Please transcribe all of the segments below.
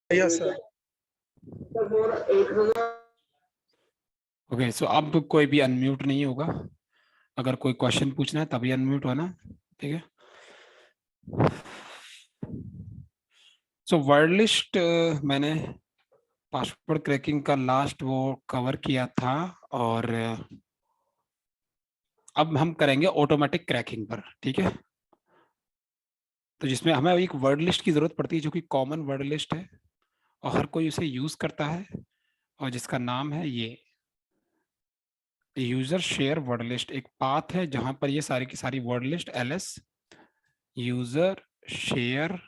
Yes sir. Okay, सो अब कोई भी अनम्यूट नहीं होगा। अगर कोई क्वेश्चन पूछना है तभी अनम्यूट होना, ठीक है। सो वर्ड लिस्ट मैंने पासवर्ड क्रैकिंग का लास्ट वो कवर किया था, और अब हम करेंगे ऑटोमेटिक क्रैकिंग पर, ठीक है। तो जिसमें हमें एक वर्ड लिस्ट की जरूरत पड़ती है जो कि कॉमन वर्ड लिस्ट है और हर कोई उसे यूज करता है, और जिसका नाम है ये यूजर शेयर वर्ड लिस्ट। एक पाथ है जहां पर ये सारी की सारी word list LS user share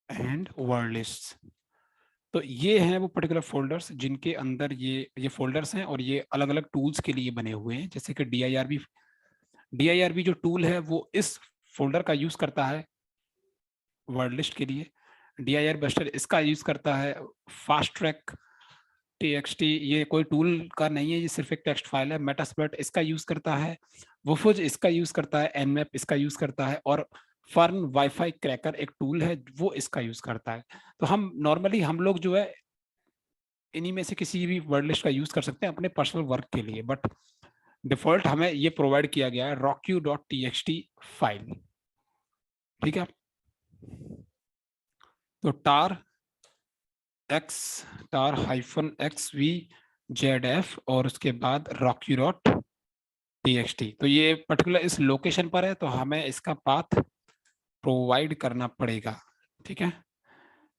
and word list, तो ये हैं वो पर्टिकुलर फोल्डर्स जिनके अंदर ये फोल्डर्स हैं, और ये अलग अलग टूल्स के लिए बने हुए हैं। जैसे कि डीआईआरबी जो टूल है वो इस फोल्डर का यूज करता है वर्ड लिस्ट के लिए। डीआईआर बस्टर इसका यूज करता है। फास्ट ट्रैक टीएक्सटी ये कोई टूल का नहीं है, ये सिर्फ एक टेक्स्ट फाइल है। मेटास्प्लॉट इसका यूज करता है। वुफुज इसका यूज करता है। एनमैप इसका यूज करता है। और फर्न वाईफाई क्रैकर एक टूल है वो इसका यूज करता है। तो हम नॉर्मली हम लोग जो है इन्हीं में से किसी भी वर्ड लिस्ट का यूज कर सकते हैं अपने पर्सनल वर्क के लिए, बट डिफॉल्ट हमें ये प्रोवाइड किया गया है rocku.txt फाइल, ठीक है। तो tar -xv-zf और उसके बाद rocku.txt, तो ये पर्टिकुलर इस लोकेशन पर है, तो हमें इसका पाथ प्रोवाइड करना पड़ेगा, ठीक है।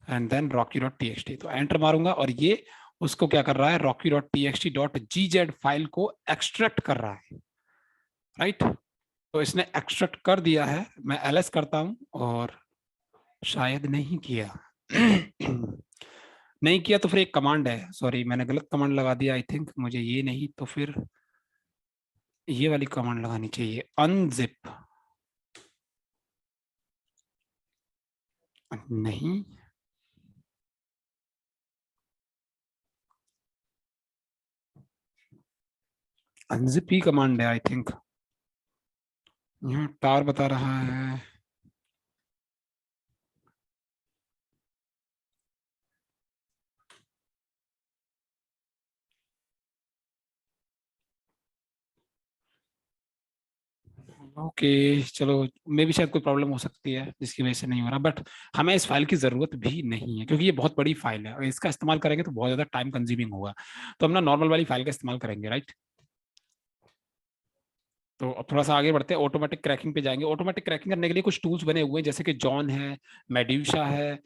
एंड देन rocku.txt, तो एंटर मारूंगा और ये उसको क्या कर रहा है, rocku.txt.gz फाइल को एक्सट्रैक्ट कर रहा है, राइट। तो इसने एक्सट्रैक्ट कर दिया है। मैं एलएस करता हूं, और शायद नहीं किया नहीं किया तो फिर एक कमांड है, सॉरी मैंने गलत कमांड लगा दिया आई थिंक। मुझे ये नहीं तो फिर ये वाली कमांड लगानी चाहिए, अनजिप। नहीं, अनजिप ही कमांड है आई थिंक। यहाँ टार बता रहा है। ओके चलो, मे भी शायद कोई प्रॉब्लम हो सकती है जिसकी वजह से नहीं हो रहा, बट हमें इस फाइल की जरूरत भी नहीं है क्योंकि ये बहुत बड़ी फाइल है और इसका इस्तेमाल करेंगे तो बहुत ज्यादा टाइम कंज्यूमिंग होगा। तो हम ना नॉर्मल वाली फाइल का इस्तेमाल करेंगे, राइट। तो अब थोड़ा सा आगे बढ़ते हैं, ऑटोमेटिक क्रैकिंग पे जाएंगे। ऑटोमेटिक क्रैकिंग करने के लिए कुछ टूल्स बने हुए हैं, जैसे कि जॉन है, मेड्यूसा है,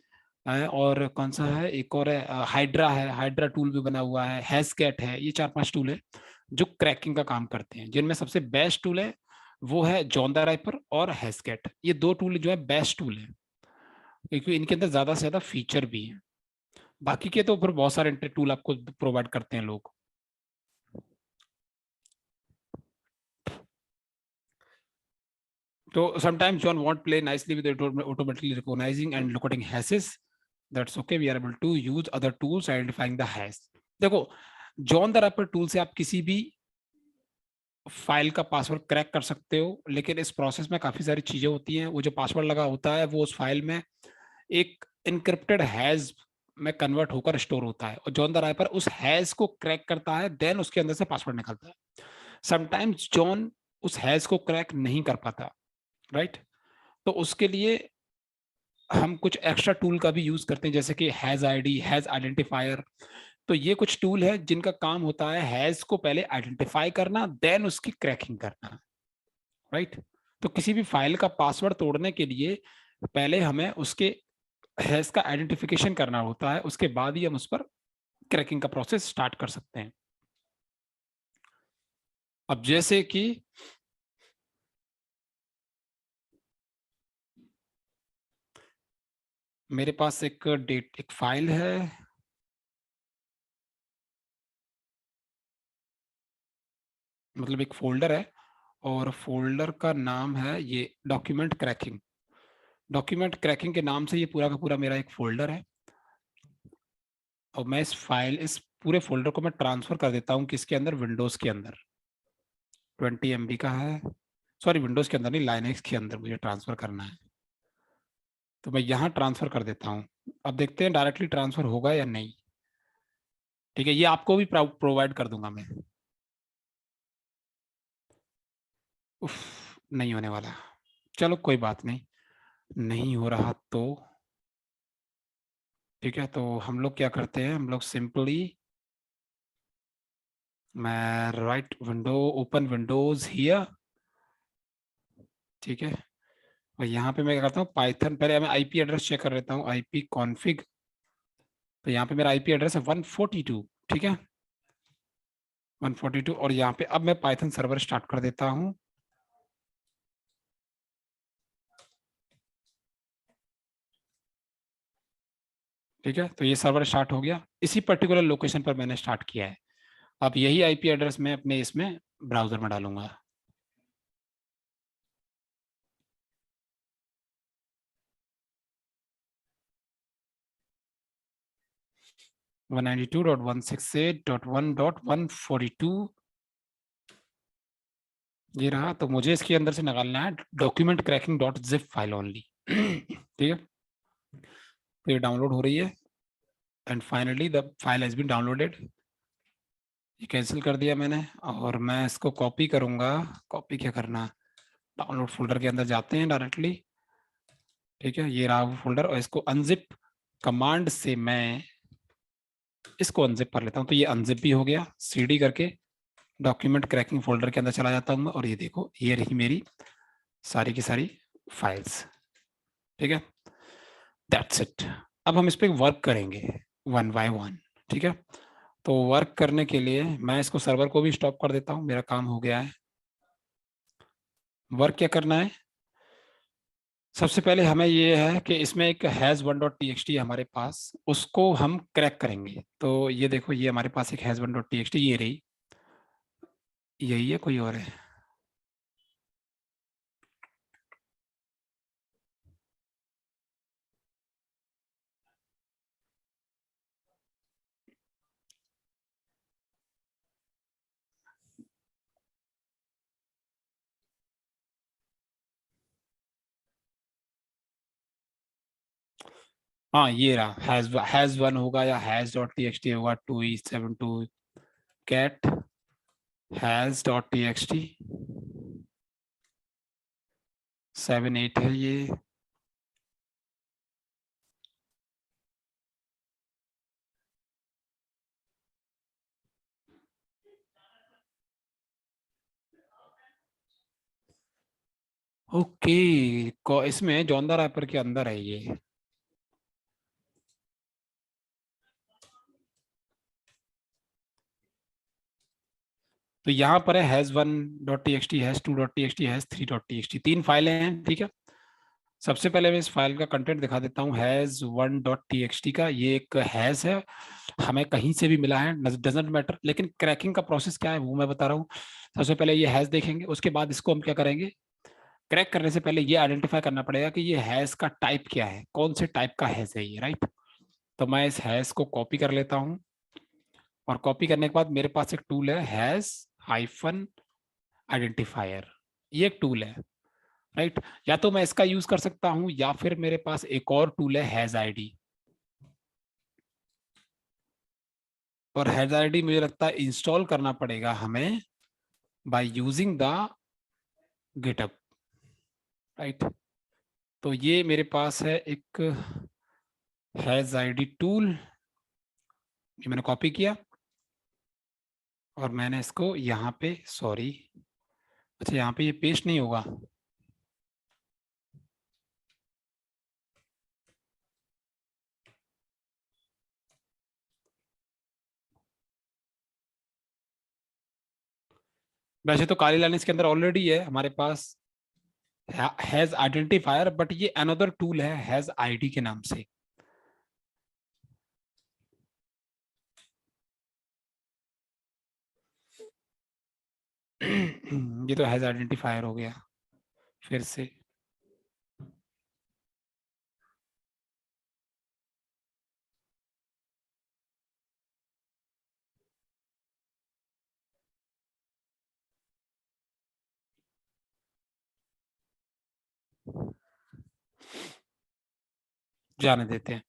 और कौन सा है, एक और है हाइड्रा है, हाइड्रा टूल भी बना हुआ है, हैशकैट है। ये 4-5 टूल है जो क्रैकिंग का काम करते हैं, जिनमें सबसे बेस्ट टूल है वो है जॉन द राइपर और हैशकैट। ये दो टूल जो है बेस्ट टूल है क्योंकि इनके अंदर ज्यादा से ज्यादा फीचर भी है। बाकी के तो फिर बहुत सारे टूल आपको प्रोवाइड करते हैं लोग। So sometimes John won't play nicely with automatically recognizing and locating hashes. That's okay. We are able to use other tools identifying the hash. देखो, जॉन द रैपर टूल से आप किसी भी फाइल का पासवर्ड क्रैक कर सकते हो, लेकिन इस प्रोसेस में काफी सारी चीजें होती हैं। वो जो पासवर्ड लगा होता है वो उस फाइल में एक इनक्रिप्टेड हैश में कन्वर्ट होकर स्टोर होता है, और जॉन द रैपर उस हैश को क्रैक करता है, देन उसके अंदर से पासवर्ड निकलता है। समटाइम्स जॉन उस हैश को क्रैक नहीं कर पाता, राइट। तो उसके लिए हम कुछ एक्स्ट्रा टूल का भी यूज करते हैं, जैसे कि हैज आईडी, हैज आइडेंटिफायर। तो ये कुछ टूल है जिनका काम होता है हैज को पहले आइडेंटिफाई करना, देन उसकी क्रैकिंग करना, राइट। तो किसी भी फाइल का पासवर्ड तोड़ने के लिए पहले हमें उसके हैज का आइडेंटिफिकेशन करना होता है, उसके बाद ही हम उस पर क्रैकिंग का प्रोसेस स्टार्ट कर सकते हैं। अब जैसे कि मेरे पास एक फाइल है, मतलब एक फोल्डर है, और फोल्डर का नाम है ये डॉक्यूमेंट क्रैकिंग। डॉक्यूमेंट क्रैकिंग के नाम से ये पूरा का पूरा मेरा एक फोल्डर है, और मैं इस पूरे फोल्डर को मैं ट्रांसफर कर देता हूँ किसके अंदर, विंडोज के अंदर। 20 MB का है, सॉरी विंडोज के अंदर नहीं, लाइनक्स के अंदर मुझे ट्रांसफर करना है। तो मैं यहाँ ट्रांसफर कर देता हूँ अब देखते हैं डायरेक्टली ट्रांसफर होगा या नहीं। ठीक है, ये आपको भी प्रोवाइड कर दूंगा मैं। उफ, नहीं होने वाला। चलो कोई बात नहीं, नहीं हो रहा तो ठीक है। तो हम लोग क्या करते हैं, हम लोग सिंपली, मैं right window, open Windows here. ठीक है, और यहाँ पे मैं क्या करता हूँ, पाइथन, पहले मैं आईपी एड्रेस चेक कर लेता हूँ, आईपी कॉन्फ़िग। तो यहाँ पे मेरा आईपी एड्रेस है 142। ठीक है, 142। और यहाँ पे अब मैं पाइथन सर्वर स्टार्ट कर देता हूँ। ठीक है, तो ये सर्वर स्टार्ट हो गया, इसी पर्टिकुलर लोकेशन पर मैंने स्टार्ट किया है। अब यही आईपी एड्रेस मैं अपने इसमें ब्राउजर में डालूंगा। वन 192.168.1.142 ये रहा। तो मुझे इसके अंदर से निकालना है document cracking dot zip file only. ठीक है, तो ये डाउनलोड हो रही है, and finally the file has been downloaded. ये कैंसिल कर दिया मैंने, और मैं इसको कॉपी करूंगा। कॉपी क्या करना, डाउनलोड फोल्डर के अंदर जाते हैं डायरेक्टली। ठीक है, ये रहा वो फोल्डर, और इसको अनजिप कमांड से मैं इसको अनजिप कर लेता हूँ। तो ये अनजिप भी हो गया, सीडी करके डॉक्यूमेंट क्रैकिंग फोल्डर के अंदर चला जाता हूँ मैं, और ये देखो ये रही मेरी सारी की सारी फाइल्स। ठीक है, दैट्स इट। अब हम इस पर वर्क करेंगे वन बाय वन। ठीक है, तो वर्क करने के लिए मैं इसको सर्वर को भी स्टॉप कर देता हूँ, मेरा काम हो गया है। वर्क क्या करना है, सबसे पहले हमें ये है कि इसमें एक has one dot T X T हमारे पास, उसको हम क्रैक करेंगे। तो ये देखो, ये हमारे पास एक has one dot T X T ये रही, यही है, कोई और है। हाँ ये रहा, हैज़ वन होगा या hash dot T X T होगा, 2e72 cat hash dot T X T 78 है ये। ओके, इसमें जोंदा रैपर के अंदर है ये। तो यहाँ पर है has one dot T X T, has to dot T X T, has three dot T X T, 3 फाइलें हैं। ठीक है, सबसे पहले मैं इस फाइल का कंटेंट दिखा देता हूँ, has one dot T X T का। ये एक हैज़ है, हमें कहीं से भी मिला है, डजेंट मैटर, लेकिन क्रैकिंग का प्रोसेस क्या है वो मैं बता रहा हूँ। सबसे पहले ये हैज़ देखेंगे, उसके बाद इसको हम क्या करेंगे, क्रैक करने से पहले ये आइडेंटिफाई करना पड़ेगा कि ये हैज़ का टाइप क्या है, कौन से टाइप का हैज़ है ये, राइट। तो मैं इस हैज़ को कॉपी कर लेता हूँ, और कॉपी करने के बाद मेरे पास एक टूल है, हैज़ हाइफन आइडेंटिफायर। ये एक टूल है, राइट। या तो मैं इसका यूज कर सकता हूं, या फिर मेरे पास एक और टूल है, हैज आईडी। और हैज आईडी मुझे लगता है इंस्टॉल करना पड़ेगा हमें by using the GitHub, right. तो ये मेरे पास है एक हैज आईडी टूल, ये मैंने कॉपी किया, और मैंने इसको यहाँ पे, सॉरी, अच्छा यहाँ पे ये पेस्ट नहीं होगा। वैसे तो काली लाइन इसके अंदर ऑलरेडी है हमारे पास, हैज आइडेंटिफायर, बट ये अनदर टूल है हैज आईडी के नाम से। ये तो हैज आइडेंटिफायर हो गया, फिर से जाने देते हैं।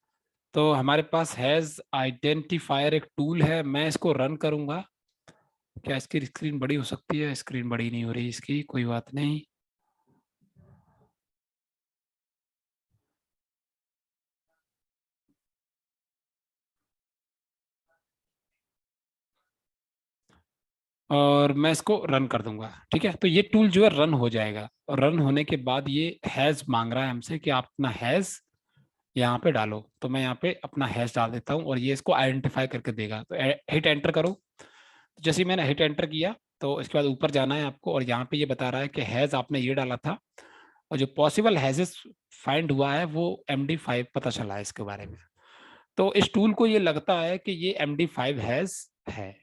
तो हमारे पास हैज आइडेंटिफायर एक टूल है, मैं इसको रन करूंगा। क्या इसकी स्क्रीन बड़ी हो सकती है? स्क्रीन बड़ी नहीं हो रही इसकी, कोई बात नहीं। और मैं इसको रन कर दूंगा, ठीक है। तो ये टूल जो है रन हो जाएगा, और रन होने के बाद ये हैज मांग रहा है हमसे कि आप अपना हैज यहाँ पे डालो। तो मैं यहाँ पे अपना हैश डाल देता हूँ और ये इसको आइडेंटिफाई करके देगा। तो हिट एंटर करो। जैसे ही मैंने हिट एंटर किया तो इसके बाद ऊपर जाना है आपको, और यहाँ पे ये बता रहा है कि हैज आपने ये डाला था, और जो पॉसिबल हैजेस फाइंड हुआ है वो MD5 पता चला है इसके बारे में। तो इस टूल को ये लगता है कि ये MD5 हैज है।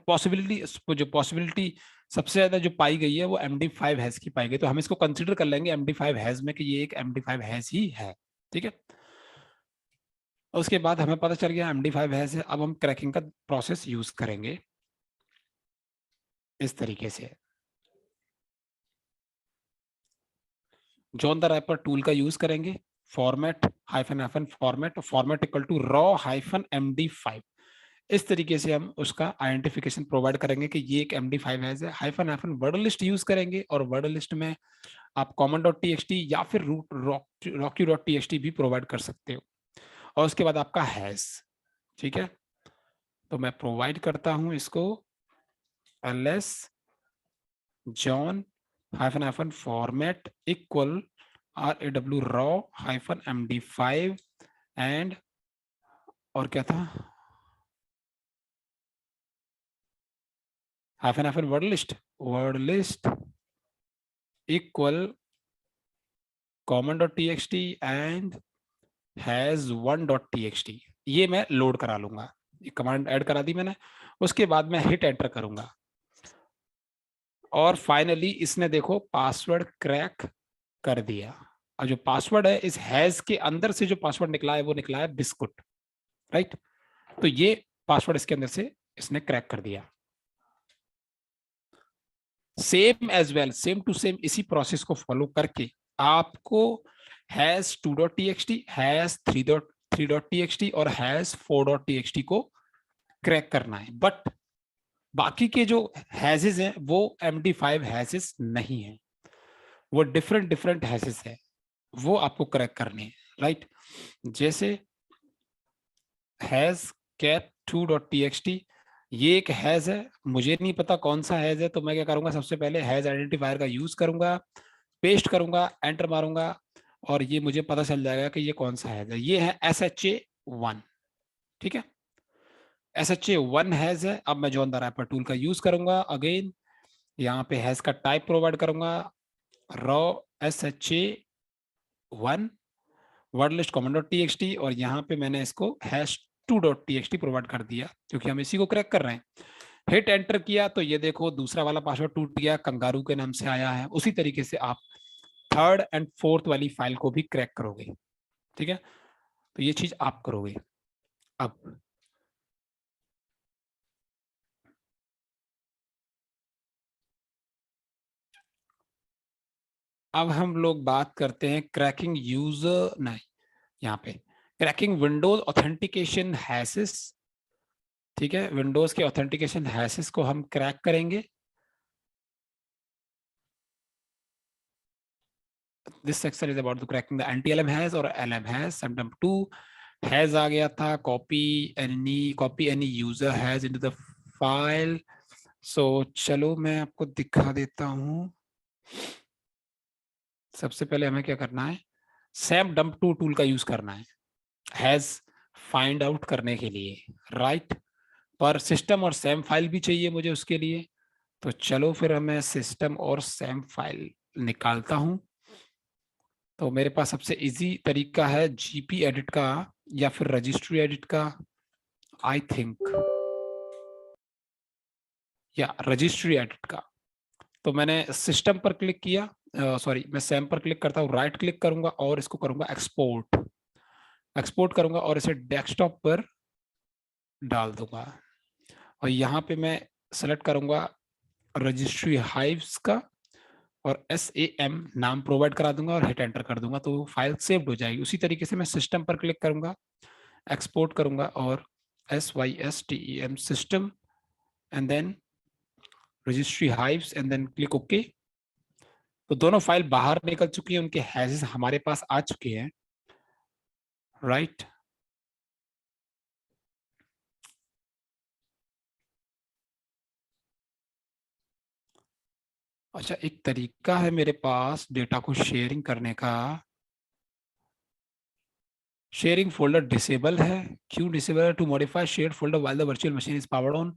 पॉसिबिलिटी, जो पॉसिबिलिटी सबसे ज्यादा जो पाई गई है वो MD5 हैज की पाई गई, तो हम इसको कंसिडर कर लेंगे MD5 हैज में कि ये एक MD5 हैज ही है, ठीक है। उसके बाद हमें पता चल गया MD5 हैज है। अब हम क्रैकिंग का प्रोसेस यूज करेंगे इस तरीके से। जॉन द रैपर टूल का यूज करेंगे, format hyphen format, format equal to raw hyphen MD5। इस तरीके से हम उसका आइडेंटिफिकेशन प्रोवाइड करेंगे कि ये एक MD5 है। Hyphen hyphen word list use करेंगे, और वर्ड लिस्ट में आप कॉमन डॉट टी या फिर रूट रॉक्यू डॉट टी भी प्रोवाइड कर सकते हो। और उसके बाद आपका हैज, ठीक है। तो मैं प्रोवाइड करता हूं इसको ls John hyphen hyphen format equal raw raw hyphen MD5 and, और क्या था, hyphen hyphen word list equal common dot T and has one dot T. ये मैं लोड करा लूंगा, ये कमांड ऐड करा दी मैंने। उसके बाद मैं हिट एंटर करूंगा, और फाइनली इसने देखो पासवर्ड क्रैक कर दिया। और जो पासवर्ड है इस हैज के अंदर से जो पासवर्ड निकला है वो निकला है बिस्कुट, राइट। तो ये पासवर्ड इसके अंदर से इसने क्रैक कर दिया। Same as well, same to same इसी प्रोसेस को फॉलो करके आपको हैज 2.txt, हैज 3.txt और हैज 4.txt को क्रैक करना है। बट बाकी के जो हैजेस हैं वो MD5 हैजेस नहीं है, वो डिफरेंट डिफरेंट हैजेस है, वो आपको क्रैक करने हैं, राइट। जैसे हैज कैट 2.txt, ये एक हैज है, मुझे नहीं पता कौन सा हैज है, तो मैं क्या करूंगा, सबसे पहले हैज आइडेंटिफायर का यूज करूंगा, पेस्ट करूंगा, एंटर मारूंगा, और ये मुझे पता चल जाएगा कि ये कौन सा हैज है। ये है SHA1, ठीक है। SHA1 हैज है। अब मैं जॉन द रैपर टूल का यूज करूंगा, अगेन यहाँ पे हैज का टाइप प्रोवाइड करूंगा, raw SHA1 word list common dot T, और यहाँ पे मैंने इसको हैश 2.txt प्रोवाइड कर दिया, क्योंकि हम इसी को क्रैक कर रहे हैं। हिट एंटर किया तो ये देखो दूसरा वाला पासवर्ड टूट गया, कंगारू के नाम से आया है। उसी तरीके से आप थर्ड एंड फोर्थ वाली फाइल को भी क्रैक करोगे, ठीक है। तो ये चीज आप करोगे। अब हम लोग बात करते हैं क्रैकिंग यूजर, नहीं, यहाँ पे क्रैकिंग विंडोज ऑथेंटिकेशन हैसेस, ठीक है। विंडोज के ऑथेंटिकेशन हैसेस को हम क्रैक करेंगे। This section is about cracking the anti-LM hash और LM हैश। सिम्पटम 2 हैज आ गया था, copy any user has into the file. So चलो मैं आपको दिखा देता हूँ। सबसे पहले हमें क्या करना है, सैम डम्प 2 टूल का यूज करना है हैज फाइंड आउट करने के लिए, राइट। पर सिस्टम और सैम फाइल भी चाहिए मुझे उसके लिए। तो चलो फिर मैं सिस्टम और सैम फाइल निकालता हूं। तो मेरे पास सबसे इजी तरीका है जीपी एडिट का या फिर रजिस्ट्री एडिट का, आई थिंक, या रजिस्ट्री एडिट का। तो मैंने सिस्टम पर क्लिक किया, सॉरी मैं सैम पर क्लिक करता हूँ, राइट क्लिक करूंगा और इसको करूंगा एक्सपोर्ट, एक्सपोर्ट करूंगा और इसे डेस्कटॉप पर डाल दूंगा। और यहाँ पे मैं सेलेक्ट करूंगा रजिस्ट्री हाइव्स का, और SAM नाम प्रोवाइड करा दूंगा और हिट एंटर कर दूंगा, तो फाइल सेव्ड हो जाएगी। उसी तरीके से मैं सिस्टम पर क्लिक करूंगा, एक्सपोर्ट करूंगा और SYSTEM system and then registry hives and then click okay. तो दोनों फाइल बाहर निकल चुकी है, उनके हैशेस हमारे पास आ चुके हैं, राइट। अच्छा, एक तरीका है मेरे पास डेटा को शेयरिंग करने का। शेयरिंग फोल्डर डिसेबल है। क्यों डिसेबल है? To modify shared folder while the virtual machine is powered on.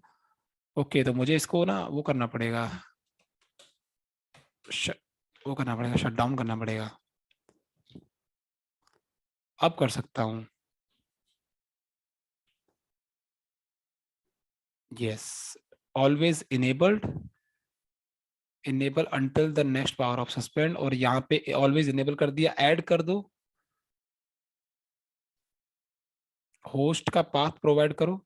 Okay, तो मुझे इसको ना वो करना पड़ेगा, वो करना पड़ेगा, शट डाउन करना पड़ेगा। अब कर सकता हूँ। Yes, always enabled, enable until the next power of suspend, और यहाँ पे ऑलवेज इनेबल कर दिया। ऐड कर दो, होस्ट का पाथ प्रोवाइड करो।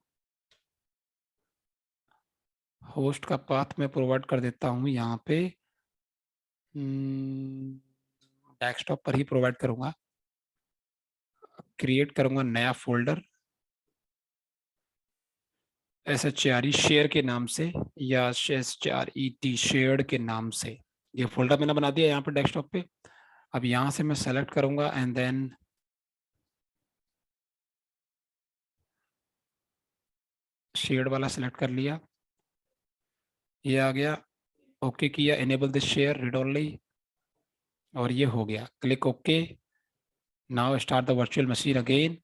होस्ट का पाथ मैं प्रोवाइड कर देता हूँ यहाँ पे, डेस्कटॉप पर ही प्रोवाइड करूंगा। क्रिएट करूंगा नया फोल्डर SHRE शेयर के नाम से, या SHRET शेयर्ड के नाम से। ये फोल्डर मैंने बना दिया यहाँ पे डेस्कटॉप पे। अब यहाँ से मैं सेलेक्ट करूंगा एंड देन शेयर्ड वाला सेलेक्ट कर लिया, ये आ गया। ओके किया, enable this share read only, और ये हो गया। Click okay. Now start the virtual machine again.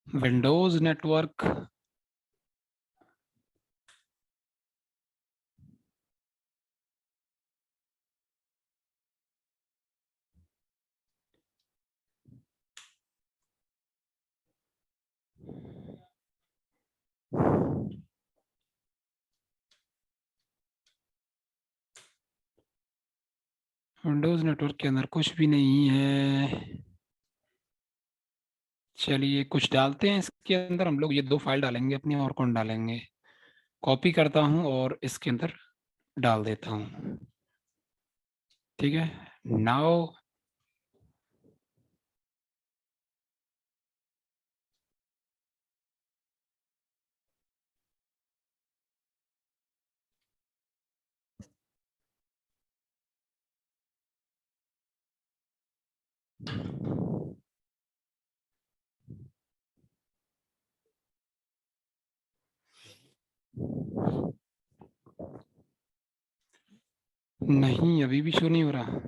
Windows network, Windows network के अंदर कुछ भी नहीं है। चलिए कुछ डालते हैं इसके अंदर हम लोग। ये दो फाइल डालेंगे अपनी, और कौन डालेंगे? कॉपी करता हूँ और इसके अंदर डाल देता हूँ। ठीक है, नाउ नहीं, अभी भी शो नहीं हो रहा।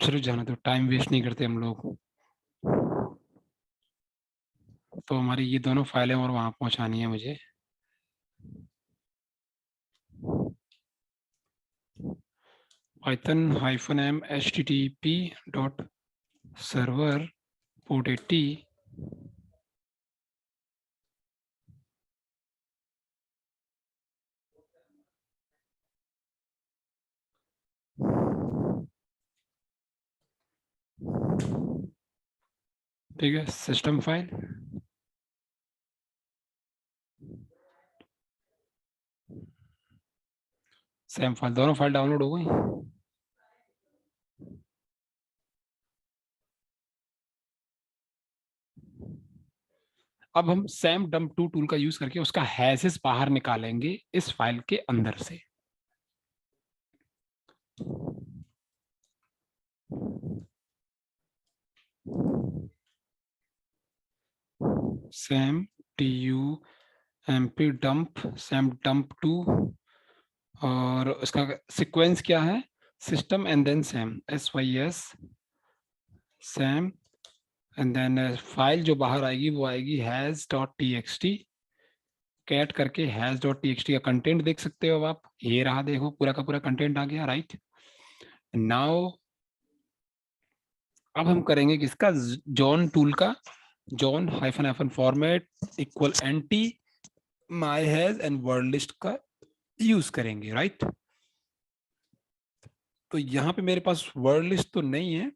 चलो जाना, तो टाइम वेस्ट नहीं करते हम लोग। तो हमारी ये दोनों फाइलें और वहां पहुंचानी है मुझे। python -m http dot server port 80। ठीक है, सिस्टम फाइल, सेम फाइल, दोनों फाइल डाउनलोड हो गई। अब हम सैम डम्प टू टूल का यूज करके उसका हैशेस बाहर निकालेंगे इस फाइल के अंदर से। SAM T U M P dump, SAM dump two, और उसका सीक्वेंस क्या है, system and then SAM, SYS SAM, and then file जो बाहर आएगी वो आएगी has.txt, कैट करके has.txt का कंटेंट देख सकते हो आप, ये रहा, देखो पूरा का पूरा कंटेंट आ गया, राइट। नाउ अब हम करेंगे किसका, जॉन टूल का, John hyphen hyphen format equal anti my has and word list का यूज करेंगे, राइट। तो यहाँ पे मेरे पास वर्ड लिस्ट तो नहीं है,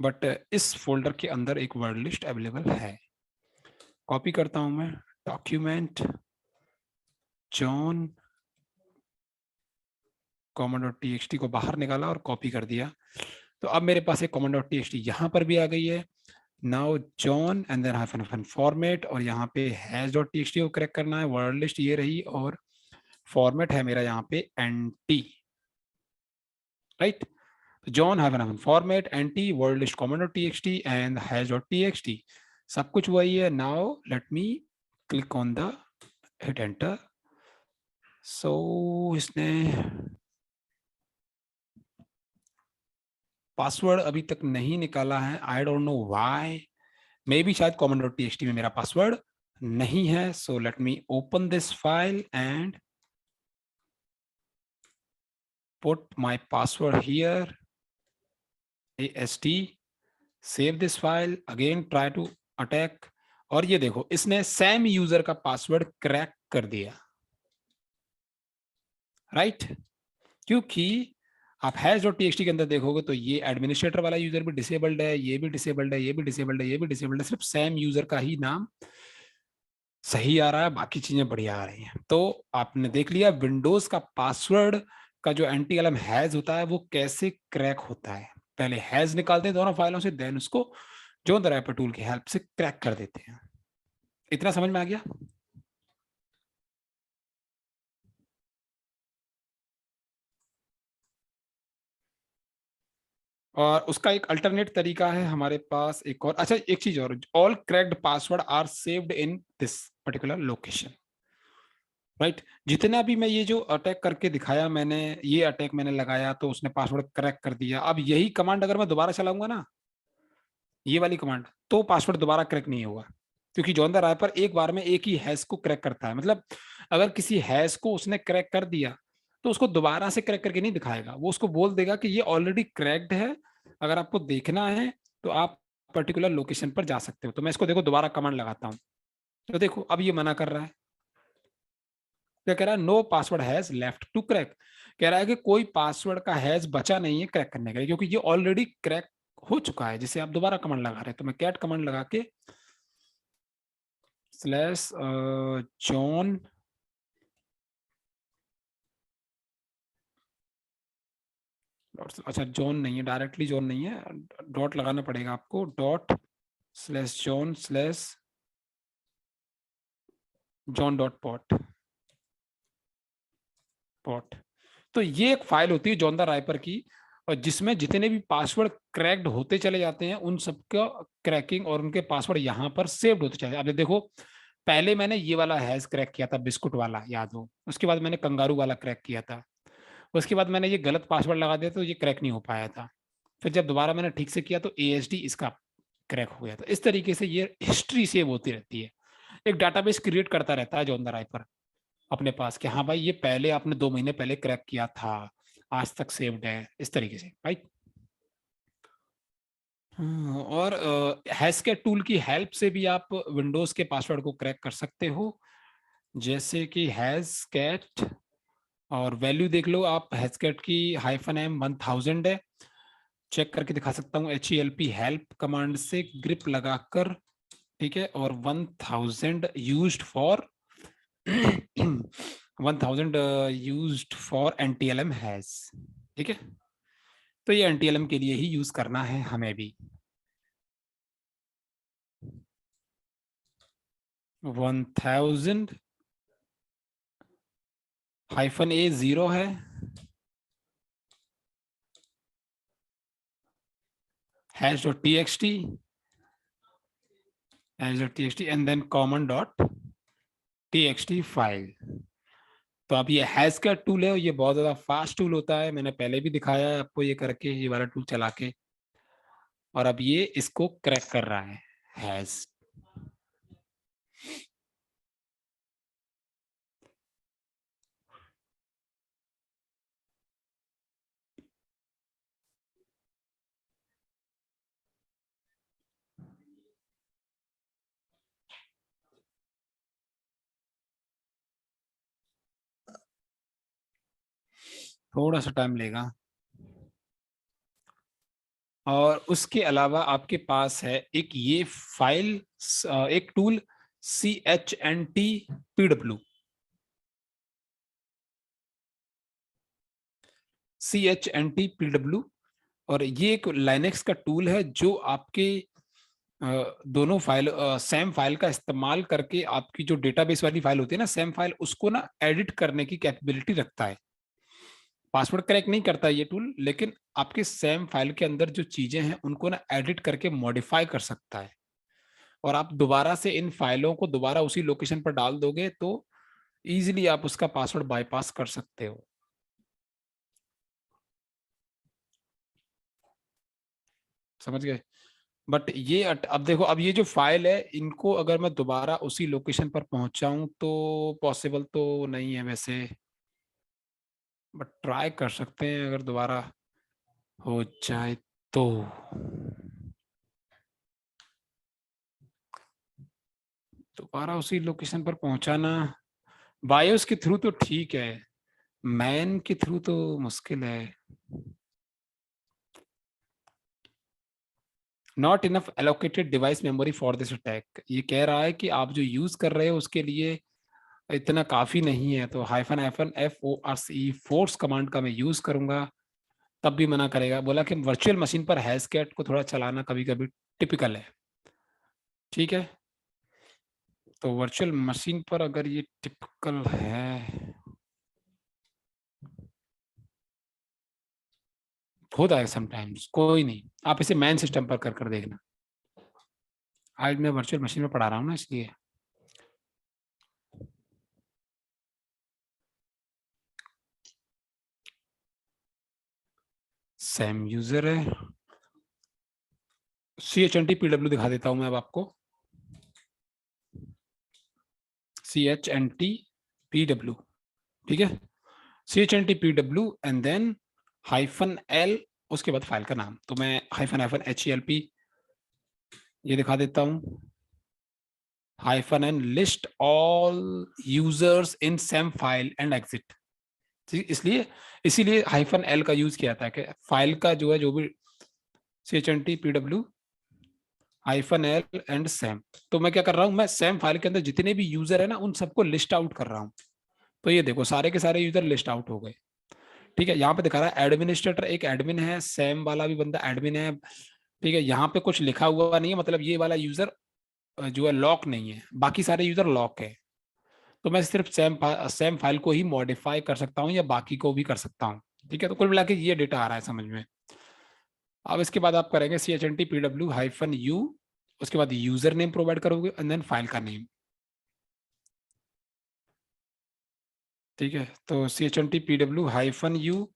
बट इस फोल्डर के अंदर एक वर्ड लिस्ट अवेलेबल है। कॉपी करता हूं मैं, डॉक्यूमेंट जॉन कॉमन.txt को बाहर निकाला और कॉपी कर दिया। तो अब मेरे पास एक कॉमन.txt यहाँ पर भी आ गई है। Now John and then hyphen hyphen format, और यहाँ पे हैश.txt को करेक्ट करना है, वर्ड लिस्ट ये रही, और फॉर्मेट है मेरा यहाँ पे anti, right. John hyphen hyphen format anti word list कॉमन.txt एंड हैश.txt, सब कुछ वही है। Now let me click on the hit enter. So इसने पासवर्ड अभी तक नहीं निकाला है, I don't know why, maybe शायद कॉमन.txt में मेरा पासवर्ड नहीं है। So let me open this file and put my password here, AST, save this file, again try to attack, और ये देखो इसने सैम यूजर का पासवर्ड क्रैक कर दिया, राइट। क्योंकि आप हैश.txt के अंदर देखोगे तो ये एडमिनिस्ट्रेटर वाला यूजर भी डिसेबल्ड है, ये भी डिसेबल्ड है, ये भी डिसेबल्ड है, ये भी डिसेबल्ड है, सिर्फ सैम यूजर का ही नाम सही आ रहा है, बाकी चीजें बढ़िया आ रही हैं। तो आपने देख लिया विंडोज का पासवर्ड का जो एंटी एलम हैज होता है वो कैसे क्रैक होता है। पहले हैज निकालते हैं दोनों फाइलों से, देन उसको जो द रैपर टूल की हेल्प से क्रैक कर देते हैं। इतना समझ में आ गया। और उसका एक अल्टरनेट तरीका है हमारे पास एक और, अच्छा एक चीज और, all cracked password are saved in this particular location, right. जितना भी मैं ये जो अटैक करके दिखाया मैंने, ये अटैक मैंने लगाया तो उसने पासवर्ड क्रैक कर दिया। अब यही कमांड अगर मैं दोबारा चलाऊंगा ना, ये वाली कमांड, तो पासवर्ड दोबारा क्रैक नहीं होगा, क्योंकि जॉन द राइपर एक बार में एक ही हैश को क्रैक करता है। मतलब अगर किसी हैश को उसने क्रैक कर दिया तो उसको दोबारा से क्रैक करके नहीं दिखाएगा, वो उसको बोल देगा कि ये ऑलरेडी क्रैक्ड है, अगर आपको देखना है तो आप पर्टिकुलर लोकेशन पर जा सकते हो। तो मैं इसको देखो दोबारा कमांड लगाता हूँ, तो देखो अब ये मना कर रहा है, क्या कह रहा है, no password has left to crack, कह रहा है कि कोई पासवर्ड का हैज बचा नहीं है क्रैक करने के लिए, क्योंकि ये ऑलरेडी क्रैक हो चुका है। जिसे आप दोबारा कमांड लगा रहे हैं, तो मैं कैट कमांड लगा के स्लैश जॉन, अच्छा जॉन नहीं है, डायरेक्टली जॉन नहीं है, डॉट लगाना पड़ेगा आपको, dot slash John slash John dot pot pot. तो ये एक फाइल होती है जॉन द राइपर की, और जिसमें जितने भी पासवर्ड क्रैक्ड होते चले जाते हैं उन सबका क्रैकिंग और उनके पासवर्ड यहाँ पर सेव्ड होते चले जाते हैं। अब देखो पहले मैंने ये वाला हैश क्रैक किया था, बिस्कुट वाला, याद हो, उसके बाद मैंने कंगारू वाला क्रैक किया था, उसके बाद मैंने ये गलत पासवर्ड लगा दिया तो ये क्रैक नहीं हो पाया था, फिर जब दोबारा मैंने ठीक से किया तो ASD इसका क्रैक हो गया था। इस तरीके से ये हिस्ट्री सेव होती रहती है, एक डाटाबेस क्रिएट करता रहता है जॉन द राइपर अपने पास, कि हाँ भाई ये पहले आपने 2 महीने पहले क्रैक किया था, आज तक सेव्ड है, इस तरीके से, राइट। और हैशकैट टूल की हेल्प से भी आप विंडोज के पासवर्ड को क्रैक कर सकते हो, जैसे कि हैशकैट, और वैल्यू देख लो आप, हैशकैट की -m 1000 है, चेक करके दिखा सकता हूँ। HELP हेल्प कमांड से ग्रिप लगाकर, ठीक है, और 1000 used for 1000 used for NTLM has, ठीक है। तो ये NTLM के लिए ही यूज करना है हमें भी। 1000 -a 0 है, hash.txt and then common.txt file. तो अब ये हैश का टूल है, ये बहुत ज्यादा फास्ट टूल होता है, मैंने पहले भी दिखाया है आपको ये करके, ये वाला टूल चला के, और अब ये इसको क्रैक कर रहा है हैश। थोड़ा सा टाइम लेगा। और उसके अलावा आपके पास है एक ये फाइल, एक टूल CHNT-PW। CHNT-PW, और ये एक लाइनेक्स का टूल है जो आपके दोनों फाइल, सेम फाइल का इस्तेमाल करके आपकी जो डेटाबेस वाली फाइल होती है ना, सेम फाइल, उसको ना एडिट करने की कैपेबिलिटी रखता है। पासवर्ड क्रैक नहीं करता ये टूल, लेकिन आपके सेम फाइल के अंदर जो चीजें हैं उनको ना एडिट करके मॉडिफाई कर सकता है, और आप दोबारा से इन फाइलों को दोबारा उसी लोकेशन पर डाल दोगे तो इजीली आप उसका पासवर्ड बाईपास कर सकते हो। समझ गए? बट ये अब देखो, अब ये जो फाइल है, इनको अगर मैं दोबारा उसी लोकेशन पर पहुंचाऊं तो पॉसिबल तो नहीं है वैसे, बट ट्राई कर सकते हैं अगर दोबारा हो जाए तो। दोबारा उसी लोकेशन पर पहुंचाना बायोस के थ्रू तो ठीक है, मैन के थ्रू तो मुश्किल है। Not enough allocated device memory for this attack, ये कह रहा है कि आप जो यूज कर रहे हो उसके लिए इतना काफी नहीं है, तो -FORC फोर्स कमांड का मैं यूज करूंगा, तब भी मना करेगा। बोला कि वर्चुअल मशीन पर हैशकैट को थोड़ा चलाना कभी कभी टिपिकल है, ठीक है। तो वर्चुअल मशीन पर अगर ये टिपिकल है, होता है समटाइम्स, कोई नहीं, आप इसे मैन सिस्टम पर कर देखना। आज मैं वर्चुअल मशीन में पढ़ा रहा हूँ ना, इसलिए। सेम यूजर है, CHNT-PW दिखा देता हूं मैं अब आपको। CHNT-PW, ठीक है, CHNT-PW एंड देन -L, उसके बाद फाइल का नाम, तो मैं -HELP ये दिखा देता हूं, -N list all users in same file and exit. इसलिए इसीलिए -L का यूज किया था कि फाइल का जो है, जो भी CHNT-PW -L एंड सेम, तो मैं क्या कर रहा हूं, मैं सेम फाइल के अंदर जितने भी यूजर है ना उन सबको लिस्ट आउट कर रहा हूं। तो ये देखो सारे के सारे यूजर लिस्ट आउट हो गए, ठीक है। यहाँ पे दिखा रहा है एडमिनिस्ट्रेटर एक एडमिन है, सेम वाला भी बंदा एडमिन है, ठीक है। यहाँ पे कुछ लिखा हुआ नहीं है, मतलब ये वाला यूजर जो है लॉक नहीं है, बाकी सारे यूजर लॉक है। तो मैं सिर्फ सेम फाइल को ही मॉडिफाई कर सकता हूँ या बाकी को भी कर सकता हूँ, ठीक है। तो कुल मिला के ये डेटा आ रहा है समझ में। अब इसके बाद आप करेंगे CHNT-PW-U, उसके बाद यूजर नेम प्रोवाइड करोगे एंड देन फाइल का नेम, ठीक है। तो CHNT-PW-U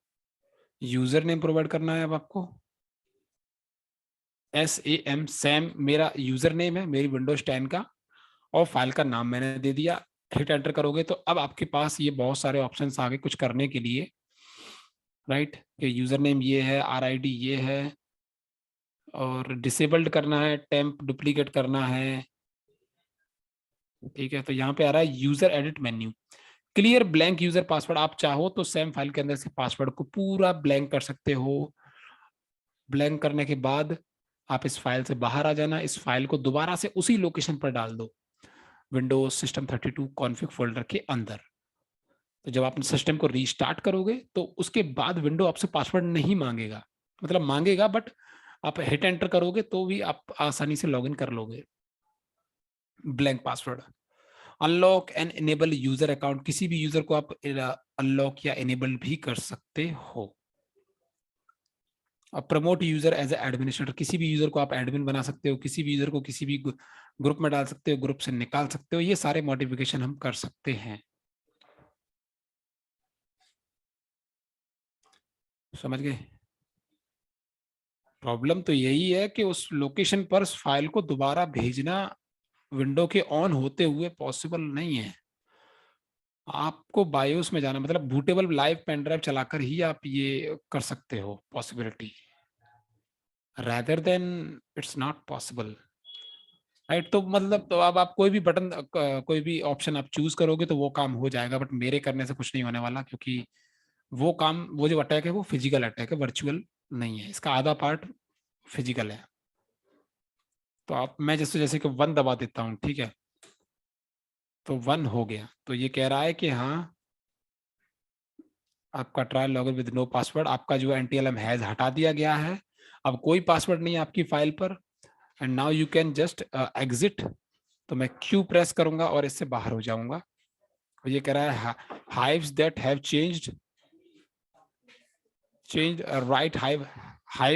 यूजर नेम प्रोवाइड करना है अब आपको, SAM, सैम मेरा यूजर नेम है मेरी विंडोज 10 का, और फाइल का नाम मैंने दे दिया। हिट एंटर करोगे तो अब आपके पास ये बहुत सारे ऑप्शंस आ गए कुछ करने के लिए, राइट। कि यूजर नेम ये है, RID ये है, और डिसेबल्ड करना है, टेम्प डुप्लीकेट करना है, ठीक है। तो यहाँ पे आ रहा है user edit menu, clear blank user password. आप चाहो तो सेम फाइल के अंदर से पासवर्ड को पूरा ब्लैंक कर सकते हो, ब्लैंक करने के बाद आप इस फाइल से बाहर आ जाना, इस फाइल को दोबारा से उसी लोकेशन पर डाल दो, विंडोज सिस्टम 32 कॉन्फ़िग फोल्डर के अंदर। तो जब आप सिस्टम को रीस्टार्ट करोगे तो उसके बाद विंडो आपसे पासवर्ड नहीं मांगेगा, मतलब मांगेगा बट आप हिट एंटर करोगे तो भी आप आसानी से लॉगिन कर लोगे blank password. Unlock and enable user account, किसी भी यूजर को आप अनलॉक या इनेबल भी कर सकते हो। अब प्रमोट यूजर एज एडमिनिस्ट्रेटर, किसी भी यूजर को आप एडमिन बना सकते हो, किसी भी यूजर को किसी भी ग्रुप में डाल सकते हो, ग्रुप से निकाल सकते हो, ये सारे मॉडिफिकेशन हम कर सकते हैं। समझ गए? प्रॉब्लम तो यही है कि उस लोकेशन पर उस फाइल को दोबारा भेजना विंडो के ऑन होते हुए पॉसिबल नहीं है। आपको बायोस में जाना, मतलब बूटेबल लाइव पेन ड्राइव चलाकर ही आप ये कर सकते हो, possibility, rather than it's not possible, right. तो मतलब तो अब आप कोई भी बटन, कोई भी ऑप्शन आप चूज करोगे तो वो काम हो जाएगा, बट मेरे करने से कुछ नहीं होने वाला, क्योंकि वो काम, वो जो अटैक है वो फिजिकल अटैक है, वर्चुअल नहीं है, इसका आधा पार्ट फिजिकल है। तो आप, मैं जैसे जैसे कि 1 दबा देता हूँ, ठीक है, तो 1 हो गया, तो ये कह रहा है कि हाँ आपका trial login with no password, आपका जो NTLM हैज हटा दिया गया है, अब कोई पासवर्ड नहीं है आपकी फाइल पर, and now you can just exit. तो मैं Q प्रेस करूंगा और इससे बाहर हो जाऊंगा। और ये कह रहा है hives that have changed right hive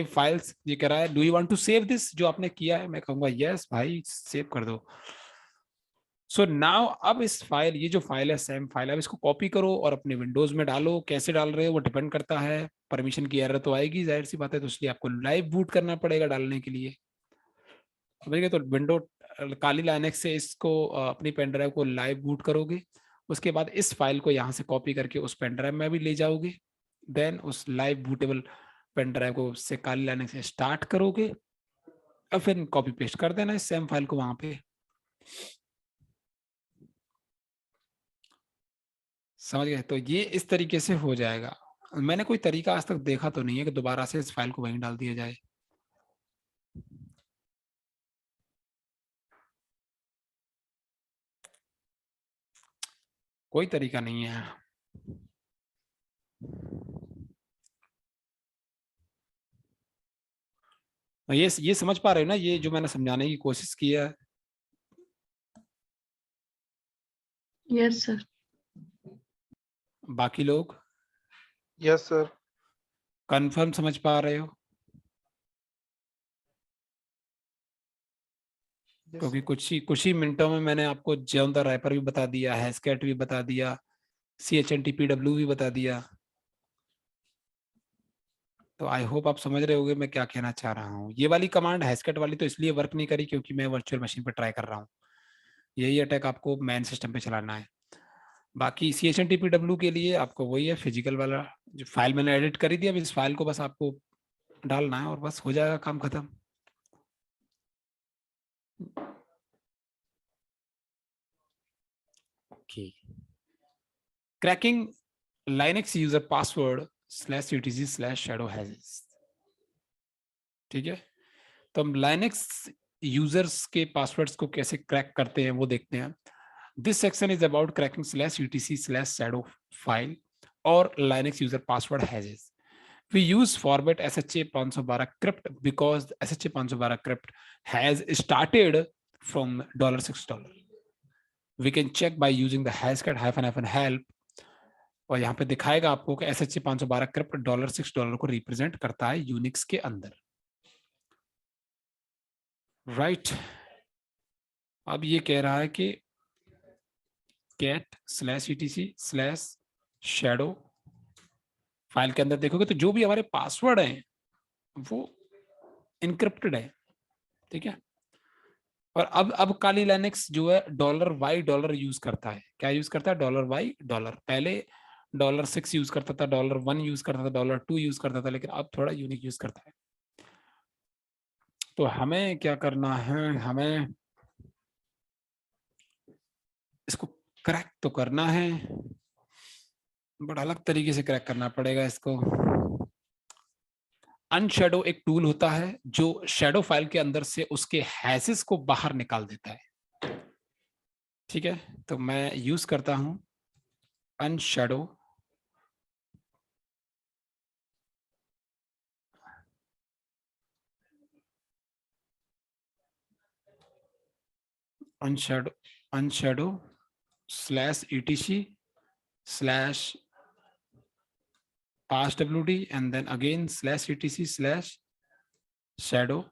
files, ये कह रहा है do you want to save this, जो आपने किया है। मैं कहूंगा यस भाई सेव कर दो। सो नाउ अब इस फाइल, ये जो फाइल है सेम फाइल, अब इसको कॉपी करो और अपने विंडोज में डालो। कैसे डाल रहे हो वो डिपेंड करता है, परमिशन की एरर तो आएगी, जाहिर सी बात है, तो इसलिए आपको लाइव बूट करना पड़ेगा डालने के लिए। समझ गए? तो विंडो काली लाइनेक्स से इसको अपनी पेन ड्राइव को लाइव बूट करोगे, उसके बाद इस फाइल को यहाँ से कॉपी करके उस पेन ड्राइव में भी ले जाओगे, देन उस लाइव बूटेबल पेन ड्राइव को से काली लाइनेक्स से स्टार्ट करोगे और फिर कॉपी पेस्ट कर देना इस सेम फाइल को वहां पे। समझ गए? तो ये इस तरीके से हो जाएगा। मैंने कोई तरीका आज तक देखा तो नहीं है कि दोबारा से इस फाइल को वहीं डाल दिया जाए। कोई तरीका नहीं है। ये समझ पा रहे हो ना, ये जो मैंने समझाने की कोशिश की है? Yes sir. बाकी लोग यस सर। कंफर्म समझ पा रहे हो? क्योंकि कुछ ही मिनटों में मैंने आपको जॉन द रैपर भी बता दिया, हैशकैट भी बता दिया, CHNTPW भी बता दिया। तो आई होप आप समझ रहे होगे मैं क्या कहना चाह रहा हूँ। ये वाली कमांड हैशकैट वाली तो इसलिए वर्क नहीं करी क्योंकि मैं वर्चुअल मशीन पर ट्राई कर रहा हूँ। यही अटैक आपको मेन सिस्टम पे चलाना है। बाकी CHNTPW के लिए आपको वही है, फिजिकल वाला जो फाइल मैंने एडिट करी थी, अब इस फाइल को बस आपको डालना है और बस हो जाएगा काम खत्म। Okay. Cracking Linux user password /UTC/shadow hazes। ठीक है, तो हम लाइनेक्स यूजर्स के पासवर्ड्स को कैसे क्रैक करते हैं वो देखते हैं। This section is about cracking /UTC/shadow file और Linux user password hashes. We use format SHA 512 crypt because SHA 512 crypt has started from $6. We can check by using the hashcat -help, और यहाँ पे दिखाएगा आपको कि SHA 512 क्रिप्ट $6 को represent करता है यूनिक्स के अंदर, राइट। अब ये कह रहा है कि cat/etc/shadow फाइल के अंदर देखोगे तो जो भी हमारे पासवर्ड हैं वो इनक्रिप्टेड है, ठीक है। और अब काली लाइनेक्स जो है $y यूज करता है। क्या यूज करता है? $y। पहले $6 यूज करता था, $1 यूज करता था, $2 यूज करता था, लेकिन अब थोड़ा यूनिक यूज करता है। तो हमें क्या करना है, हमें इसको क्रैक तो करना है, बट अलग तरीके से क्रैक करना पड़ेगा इसको। अनशैडो एक टूल होता है जो शैडो फाइल के अंदर से उसके हैशेस को बाहर निकाल देता है। ठीक है, तो मैं यूज करता हूं अनशैडो अनशैडो /etc/ passwd and then again /etc/shadow।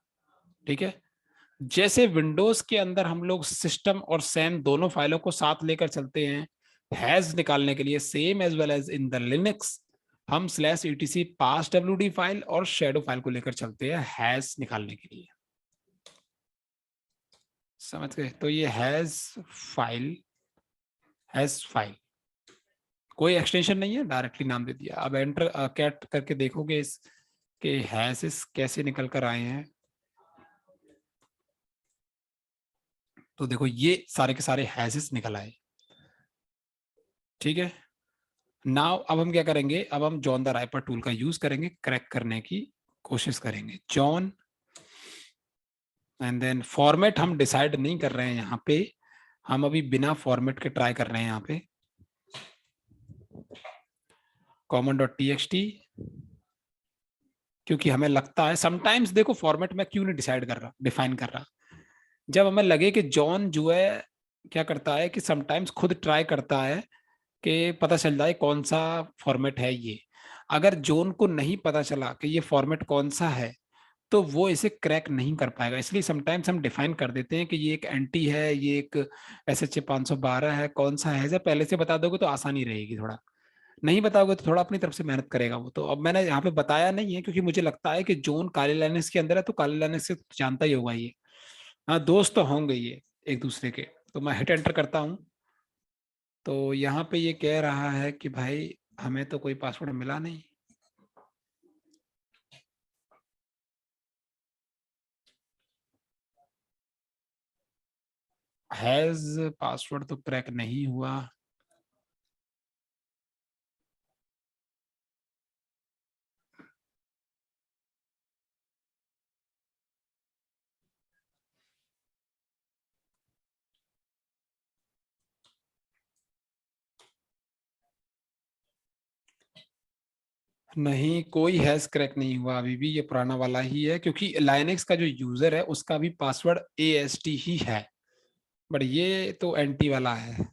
ठीक है, जैसे विंडोज के अंदर हम लोग सिस्टम और सैम दोनों फाइलों को साथ लेकर चलते हैं हैज निकालने के लिए, same as well as in the Linux हम /etc passwd फाइल और शैडो फाइल को लेकर चलते हैं हैज निकालने के लिए। समझ गए? तो ये हैज फाइल कोई एक्सटेंशन नहीं है, डायरेक्टली नाम दे दिया। अब एंटर कैट करके देखोगे इस के हैशेस कैसे निकल कर आए हैं, तो देखो ये सारे के सारे हैशेस निकल आए। ठीक है, नाउ अब हम क्या करेंगे, अब हम जॉन द राइपर टूल का यूज करेंगे, क्रैक करने की कोशिश करेंगे। जॉन एंड देन फॉर्मेट हम डिसाइड नहीं कर रहे हैं यहाँ पे, हम अभी बिना फॉर्मेट के ट्राई कर रहे हैं यहाँ पे। common.txt, क्योंकि हमें लगता है समटाइम्स, देखो फॉर्मेट में क्यों नहीं डिफाइन कर रहा, जब हमें लगे कि जॉन जो है क्या करता है कि समटाइम्स खुद ट्राई करता है कि पता चल जाए कौन सा फॉर्मेट है ये। अगर जॉन को नहीं पता चला कि ये फॉर्मेट कौन सा है तो वो इसे क्रैक नहीं कर पाएगा। इसलिए समटाइम्स हम डिफाइन कर देते हैं कि ये एक एंटी है, ये एक SHA 512 है, कौन सा है। जब पहले से बता दोगे तो आसानी रहेगी, थोड़ा नहीं बताओगे तो थोड़ा अपनी तरफ से मेहनत करेगा वो। तो अब मैंने यहाँ पे बताया नहीं है क्योंकि मुझे लगता है कि जोन काली लाइनेस के अंदर है, तो काली लाइनेस से जानता ही होगा ये। हाँ, दोस्त तो होंगे ये एक दूसरे के। तो मैं हिट एंटर करता हूँ, तो यहाँ पे ये कह रहा है कि भाई हमें तो कोई पासवर्ड मिला नहीं। हैज पासवर्ड तो क्रैक नहीं हुआ। नहीं, कोई हैश क्रैक नहीं हुआ, अभी भी ये पुराना वाला ही है, क्योंकि लाइनेक्स का जो यूजर है उसका भी पासवर्ड AST ही है, बट ये तो एंटी वाला है।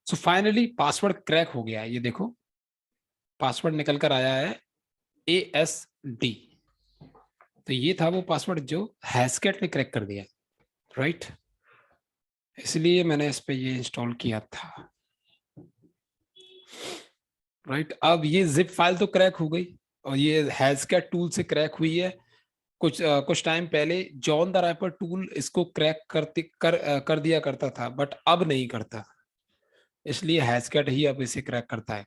सो फाइनली पासवर्ड क्रैक हो गया है, ये देखो पासवर्ड निकल कर आया है ASD। तो ये था वो पासवर्ड जो हैशकैट ने क्रैक कर दिया, राइट। इसलिए मैंने इस पे ये इंस्टॉल किया था, राइट। अब ये जिप फाइल तो क्रैक हो गई और ये हैशकैट टूल से क्रैक हुई है। कुछ टाइम पहले जॉन द रैपर टूल इसको क्रैक कर दिया करता था, बट अब नहीं करता, इसलिए हैशकैट ही अब इसे क्रैक करता है।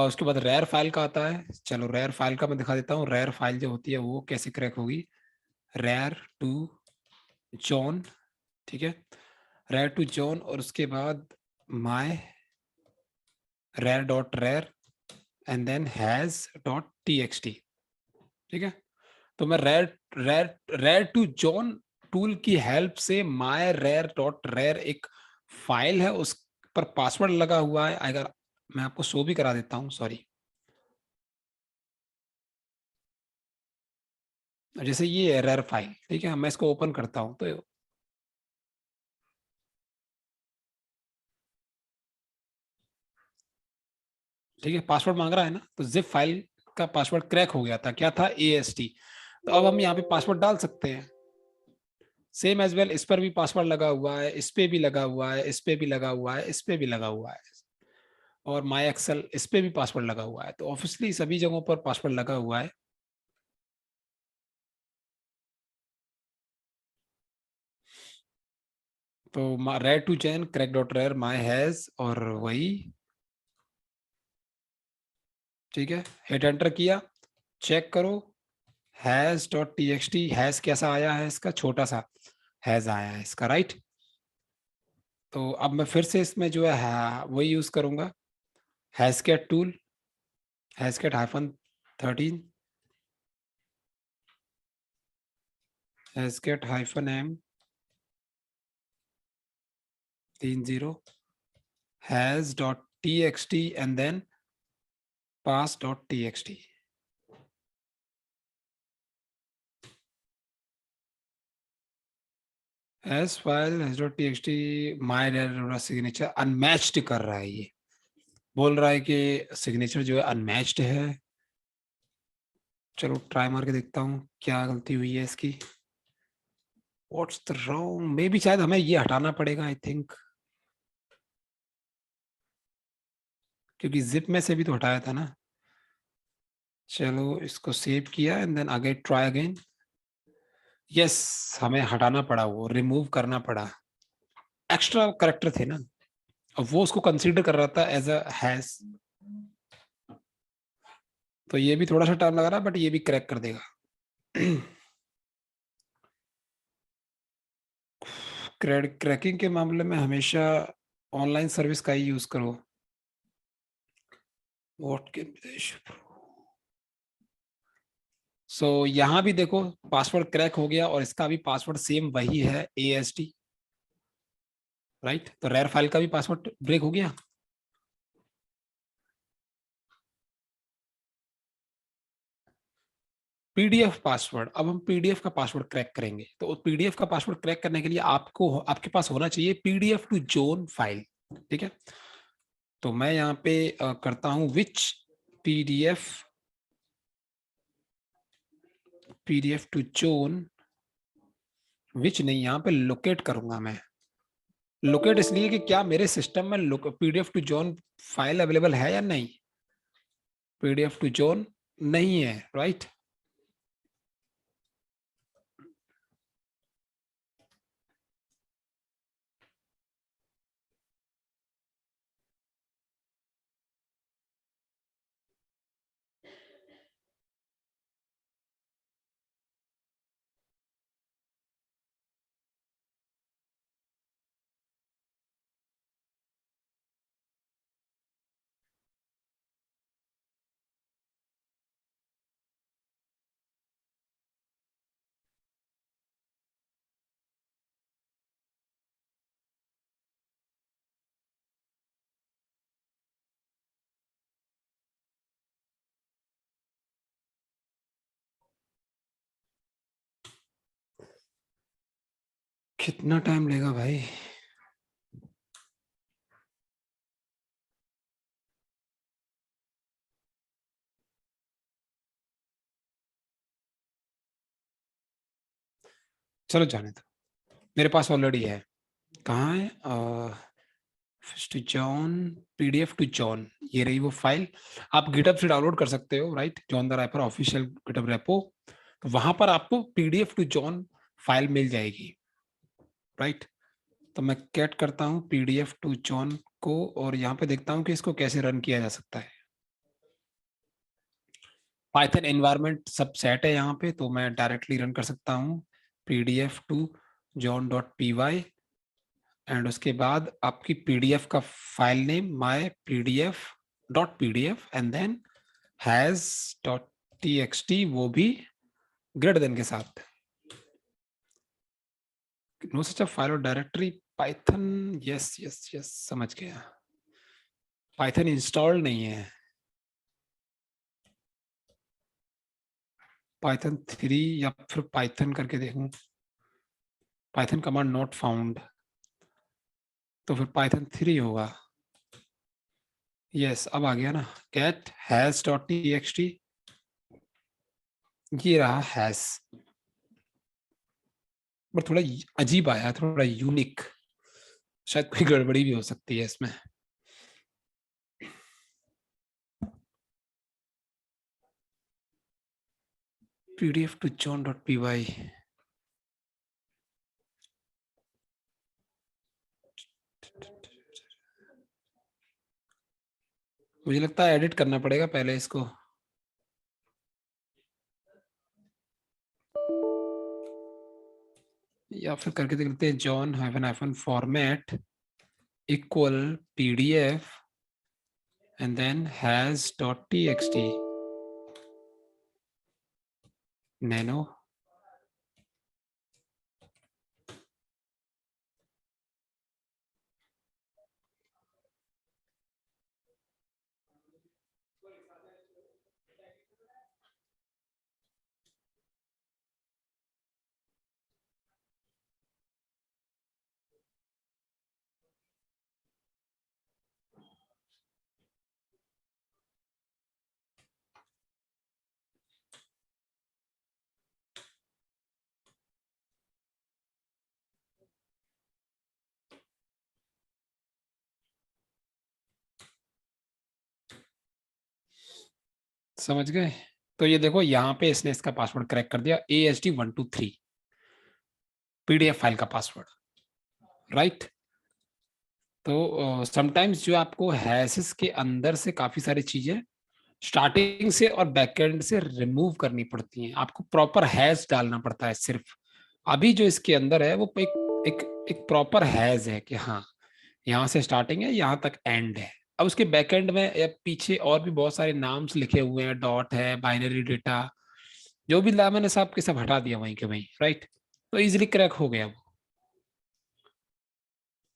उसके बाद रेयर फाइल का आता है। चलो रेयर फाइल का मैं दिखा देता हूँ। रेयर फाइल जो होती है वो कैसे क्रैक होगी। रेयर टू जॉन, ठीक है, रेयर टू जॉन, और उसके बाद my rar dot rar and then hash dot txt, ठीक है। तो मैं रेयर टू जॉन टूल की हेल्प से माय रेयर डॉट रेयर एक फाइल है, उस पर पासवर्ड लगा हुआ है। अगर मैं आपको शो भी करा देता हूं, सॉरी, जैसे ये रेयर फाइल, ठीक है, मैं इसको ओपन करता हूं तो ठीक है, पासवर्ड मांग रहा है ना, तो जिप फाइल का पासवर्ड क्रैक हो गया था। क्या था? AST। तो अब हम यहाँ पे पासवर्ड डाल सकते हैं। सेम एज वेल, इस पर भी पासवर्ड लगा हुआ है, इस पे भी लगा हुआ है, इस पे भी लगा हुआ है, इस पे भी लगा हुआ है, और माई एक्सेल इस पे भी पासवर्ड लगा हुआ है। तो ऑब्वियसली सभी जगहों पर पासवर्ड लगा हुआ है। तो rar to John crack dot rar my hash, और वही, ठीक है, हिट एंटर किया, चेक करो, हैज डॉट txt, हैज कैसा आया है, इसका छोटा सा हैज आया है इसका, राइट। तो अब मैं फिर से इसमें जो है वही यूज करूंगा, Hashcat tool, Hashcat -13, Hashcat -m 30 has dot txt and then pass dot txt. As file has dot txt my signature unmatched कर रहा है, ये बोल रहा है कि सिग्नेचर जो है अनमैच्ड है। चलो ट्राई मार के देखता हूँ क्या गलती हुई है इसकी। What's the wrong? May be शायद हमें ये हटाना पड़ेगा, आई थिंक, क्योंकि जिप में से भी तो हटाया था ना। चलो इसको सेव किया एंड देन आगे ट्राई अगेन। यस, हमें हटाना पड़ा, वो रिमूव करना पड़ा, एक्स्ट्रा करेक्टर थे ना, अब वो उसको कंसीडर कर रहा था एज अ हैश। तो ये भी थोड़ा सा टाइम लगा रहा, बट ये भी क्रैक कर देगा। क्रैकिंग के मामले में हमेशा ऑनलाइन सर्विस का ही यूज करो। व्हाट कैन बी सो यहाँ भी देखो पासवर्ड क्रैक हो गया, और इसका भी पासवर्ड सेम वही है, AST, राइट। तो रेयर फाइल का भी पासवर्ड ब्रेक हो गया। PDF पासवर्ड, अब हम PDF का पासवर्ड क्रैक करेंगे। तो PDF का पासवर्ड क्रैक करने के लिए आपके पास होना चाहिए PDF टू जोन फाइल, ठीक है। तो मैं यहाँ पे करता हूँ विच PDF टू जोन, विच नहीं, यहाँ पे लोकेट करूंगा मैं। लोकेट इसलिए कि क्या मेरे सिस्टम में PDF to John file available है या नहीं। PDF टू जोन नहीं है, राइट। कितना टाइम लेगा भाई। चलो जाने दो, मेरे पास ऑलरेडी है। कहाँ है? To John, PDF to John, ये रही वो फाइल। आप गिटहब से डाउनलोड कर सकते हो, right. John the ripper official GitHub repo, तो वहां पर आपको पीडीएफ टू जॉन फाइल मिल जाएगी, राइट। तो मैं कैट करता हूं पीडीएफ टू जॉन को और यहाँ पे देखता हूं कि इसको कैसे रन किया जा सकता है। पाइथन एनवायरनमेंट सब सेट है यहाँ पे, तो मैं डायरेक्टली रन कर सकता हूँ pdf टू john.py एंड उसके बाद आपकी पीडीएफ का file name my pdf and then has.txt, वो भी ग्रेटर देन के साथ। नो सच अ फाइल और directory Python, yes yes yes समझ गया, पाइथन इंस्टॉल नहीं है। पाइथन 3 या फिर पाइथन करके देखूं, पाइथन कमांड नॉट फाउंड, तो फिर पाइथन 3 होगा। यस अब आ गया ना, get has.txt, ये रहा has, पर थोड़ा अजीब आया, थोड़ा यूनिक, शायद कोई गड़बड़ी भी हो सकती है इसमें। pdf to john.py, मुझे लगता है एडिट करना पड़ेगा पहले इसको। या फिर करके देखते हैं John hyphen format equal pdf and then has.txt nano. समझ गए। तो ये देखो यहाँ पे इसने इसका पासवर्ड क्रैक कर दिया, ASD123 पीडीएफ फाइल का पासवर्ड, राइट। तो समटाइम्स जो आपको हैशेस के अंदर से काफी सारी चीजें स्टार्टिंग से और बैकएंड से रिमूव करनी पड़ती हैं, आपको प्रॉपर हैश डालना पड़ता है सिर्फ। अभी जो इसके अंदर है वो एक प्रॉपर हैज है कि हाँ यहाँ से स्टार्टिंग है, यहाँ तक एंड है। अब उसके बैकएंड में या पीछे और भी बहुत सारे नाम्स लिखे हुए हैं, डॉट है, बाइनरी डेटा, जो भी ला मैंने सब के सब हटा दिया वहीं के वहीं, राइट। तो इजिली क्रैक हो गया वो।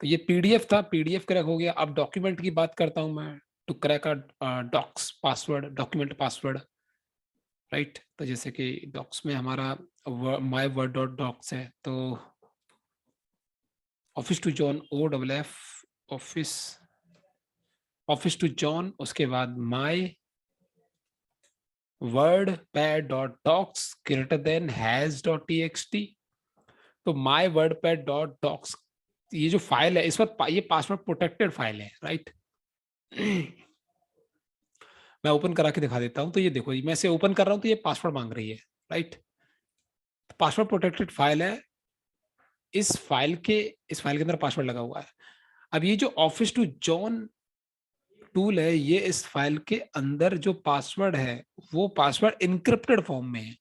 तो ये पीडीएफ था, पीडीएफ क्रैक हो गया। अब डॉक्यूमेंट की बात करता हूं मैं, to crack a docx password, document password, right. तो जैसे कि डॉक्स में हमारा माई वर्ड डॉट डॉक्स है, तो office to John OFF office, office to John, उसके बाद my word pad dot docx greater than hash dot txt। तो my word pad dot docx ये जो फाइल है, इस पर ये पासवर्ड प्रोटेक्टेड फाइल है, राइट। मैं ओपन करा के दिखा देता हूं। तो ये देखो, मैं इसे ओपन कर रहा हूं तो ये पासवर्ड मांग रही है, राइट। पासवर्ड प्रोटेक्टेड फाइल है, इस फाइल के अंदर पासवर्ड लगा हुआ है। अब ये जो ऑफिस टू जॉन टूल है, ये इस फाइल के अंदर जो पासवर्ड है वो पासवर्ड इनक्रिप्टेड फॉर्म में है,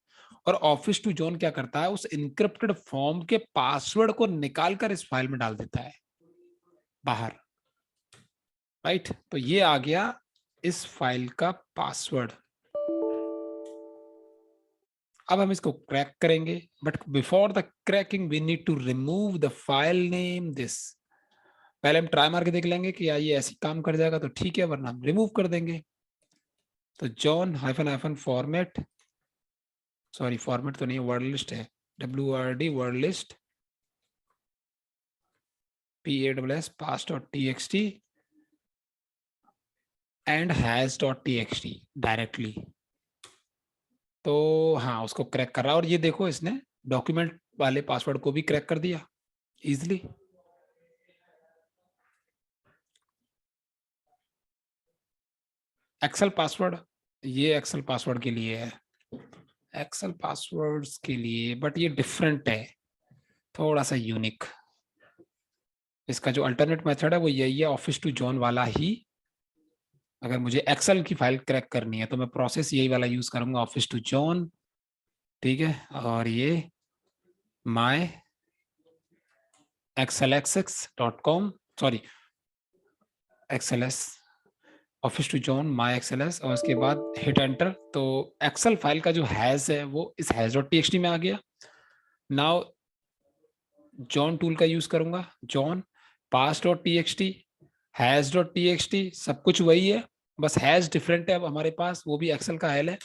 और ऑफिस टू जॉन क्या करता है, उस इनक्रिप्टेड फॉर्म के पासवर्ड को निकालकर इस फाइल में डाल देता है बाहर, राइट। तो ये आ गया इस फाइल का पासवर्ड। अब हम इसको क्रैक करेंगे, but before the cracking we need to remove the file name this. पहले हम ट्राई मार के देख लेंगे कि ये ऐसे काम कर जाएगा तो ठीक है, वरना हम रिमूव कर देंगे। तो John hyphen format, sorry format तो नहीं, वर्ड लिस्ट है, WRD word list PASS pass.txt and has.txt directly. तो हाँ उसको क्रैक कर रहा है, और ये देखो इसने डॉक्यूमेंट वाले पासवर्ड को भी क्रैक कर दिया इजिली। एक्सेल पासवर्ड, ये एक्सेल पासवर्ड के लिए है, एक्सेल पासवर्ड्स के लिए, बट ये डिफरेंट है, थोड़ा सा यूनिक। इसका जो अल्टरनेट मेथड है वो यही है, ऑफिस टू जॉन वाला ही। अगर मुझे एक्सेल की फाइल क्रैक करनी है तो मैं प्रोसेस यही वाला यूज करूंगा, ऑफिस टू जॉन, ठीक है। और ये my xlsx.com, sorry XLS, office to John my XLS, और उसके बाद हिट एंटर। तो एक्सेल फाइल का जो हैज है वो इस हैज डॉट टी में आ गया। नाउ जॉन टूल का यूज करूंगा, John pass dot T has dot T, सब कुछ वही है, बस हैज डिफरेंट है अब हमारे पास, वो भी एक्सेल का हैल है।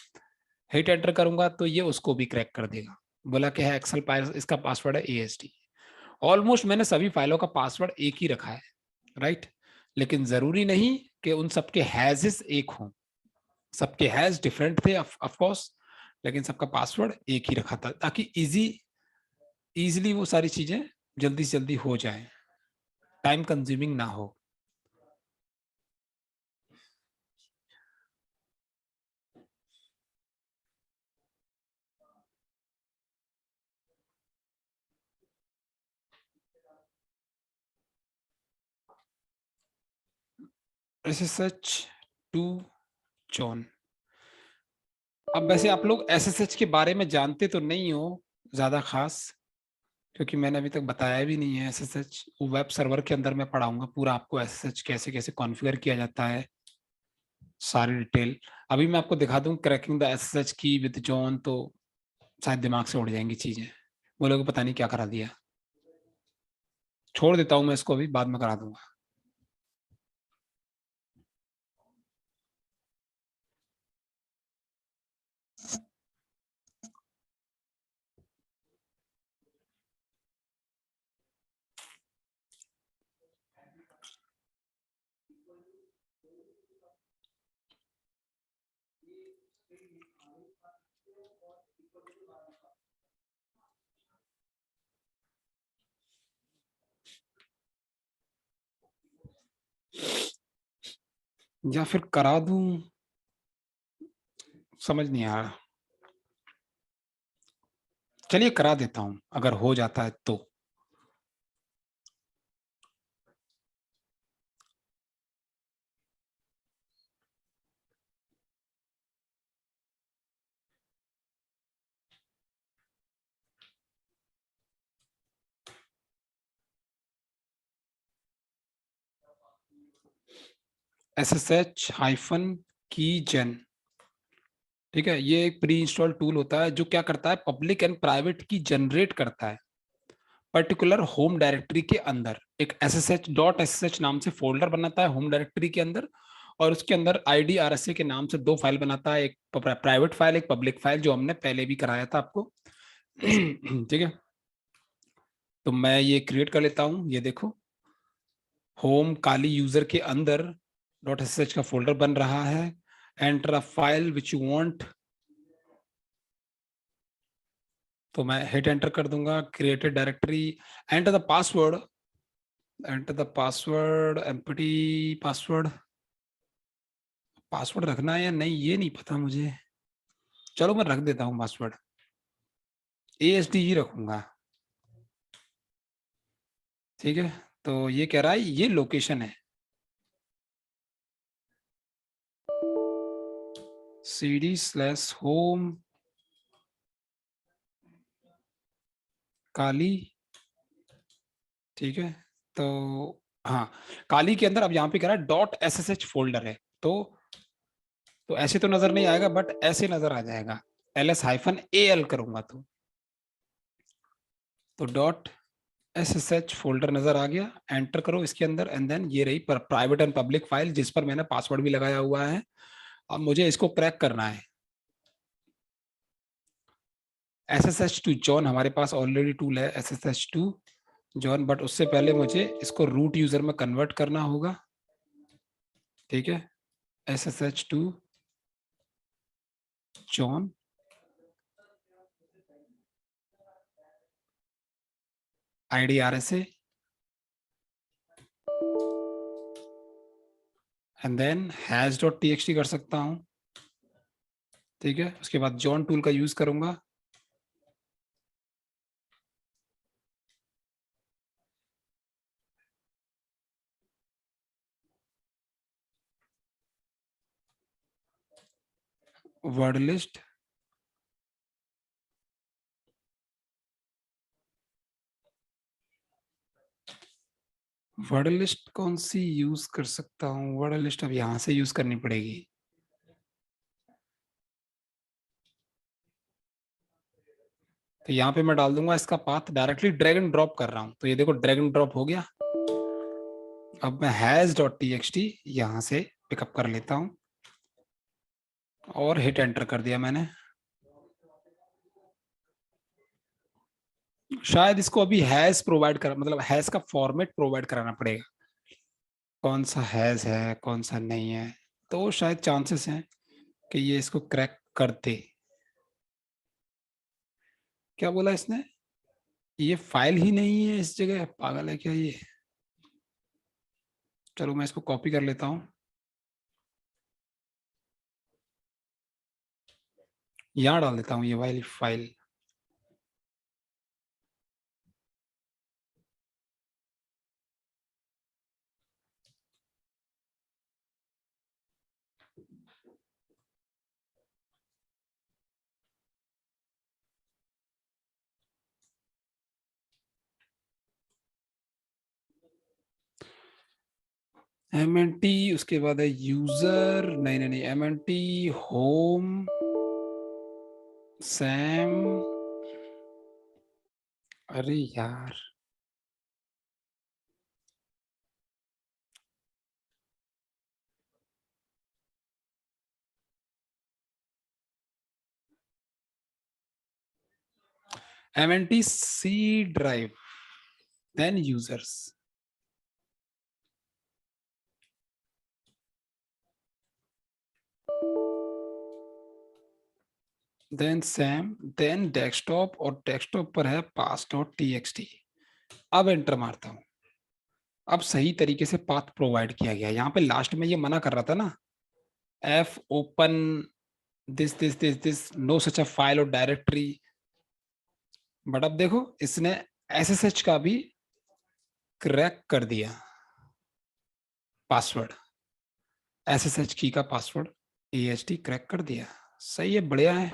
हिट एंटर करूंगा तो ये उसको भी क्रैक कर देगा। बोला क्या है, एक्सेल इसका पासवर्ड है AST। ऑलमोस्ट मैंने सभी फाइलों का पासवर्ड एक ही रखा है, राइट। लेकिन जरूरी नहीं कि उन सबके हैजेस एक हों, सबके हैज डिफरेंट थे ऑफ कोर्स, लेकिन सबका पासवर्ड एक ही रखा था ताकि इजीली वो सारी चीजें जल्दी से जल्दी हो जाए, टाइम कंज्यूमिंग ना हो। SSH to John. अब वैसे आप लोग SSH के बारे में जानते तो नहीं हो ज्यादा खास, क्योंकि मैंने अभी तक बताया भी नहीं है SSH। वो वेब सर्वर के अंदर मैं पढ़ाऊंगा पूरा आपको, SSH कैसे कैसे कॉन्फ़िगर किया जाता है, सारी डिटेल। अभी मैं आपको दिखा दूं क्रैकिंग द SSH की विद जॉन, तो शायद दिमाग से उड़ जाएंगी चीजें, बोलोगे पता नहीं क्या करा दिया। छोड़ देता हूं मैं इसको, अभी बाद में करा दूंगा। या फिर करा दूं, समझ नहीं आ रहा। चलिए करा देता हूं अगर हो जाता है तो। SSH हाइफन की जेन, ठीक है, ये एक प्री इंस्टॉल टूल होता है जो क्या करता है, पब्लिक एंड प्राइवेट की जनरेट करता है पर्टिकुलर होम डायरेक्टरी के अंदर। एक SSH नाम से फोल्डर बनाता है होम डायरेक्टरी के अंदर, और उसके अंदर IDRSA के नाम से दो फाइल बनाता है, एक प्राइवेट फाइल, एक पब्लिक फाइल, जो हमने पहले भी कराया था आपको। ठीक है, तो मैं ये क्रिएट कर लेता हूं, ये देखो होम काली यूजर के अंदर .sh का फोल्डर बन रहा है। Enter a file which you want, तो मैं हिट एंटर कर दूंगा, created directory, enter the password, enter the password, empty password. Password रखना है या नहीं ये नहीं पता मुझे, चलो मैं रख देता हूँ पासवर्ड, ASD ही रखूंगा, ठीक है। तो ये कह रहा है ये लोकेशन है, CD/home काली, ठीक है। तो हाँ, काली के अंदर अब यहाँ पे कह रहा है .sh फोल्डर है, तो ऐसे तो नजर नहीं आएगा, बट ऐसे नजर आ जाएगा, ls-al करूंगा तो .sh फोल्डर नजर आ गया। एंटर करो इसके अंदर, एंड देन ये रही प्राइवेट एंड पब्लिक फाइल जिस पर मैंने पासवर्ड भी लगाया हुआ है। अब मुझे इसको क्रैक करना है। SSH टू जॉन हमारे पास ऑलरेडी टूल है, SSH टू जॉन, बट उससे पहले मुझे इसको रूट यूजर में कन्वर्ट करना होगा, ठीक है। SSH to John, IDRSA, and then हैश.txt कर सकता हूं, ठीक है, उसके बाद जॉन टूल का यूज करूंगा। वर्ड लिस्ट, वर्ड लिस्ट कौन सी यूज कर सकता हूँ? वर्ड लिस्ट अब यहां से यूज करनी पड़ेगी। तो यहाँ पे मैं डाल दूंगा इसका path, directly drag and drop कर रहा हूँ। तो ये देखो ड्रैग एंड ड्रॉप हो गया। अब मैं has.txt यहां से पिकअप कर लेता हूं और हिट एंटर कर दिया मैंने। शायद इसको अभी हैज प्रोवाइड कर, मतलब हैज का फॉर्मेट प्रोवाइड कराना पड़ेगा, कौन सा हैज है कौन सा नहीं है। तो शायद चांसेस हैं कि ये इसको क्रैक कर दे। क्या बोला इसने? ये फाइल ही नहीं है इस जगह, पागल है क्या ये? चलो मैं इसको कॉपी कर लेता हूँ, यहाँ डाल देता हूँ ये वाली फाइल। MNT, उसके बाद है यूजर, नहीं MNT होम सैम। अरे यार, MNT C drive, then users, then Sam, then desktop, और desktop पर है pass.txt। अब एंटर मारता हूं। अब सही तरीके से पाथ प्रोवाइड किया गया। यहाँ पे लास्ट में ये मना कर रहा था ना, f open this no such a file or directory, but अब देखो इसने SSH का भी क्रैक कर दिया, पासवर्ड SSH की का पासवर्ड AHT क्रैक कर दिया। सही है, बढ़िया है।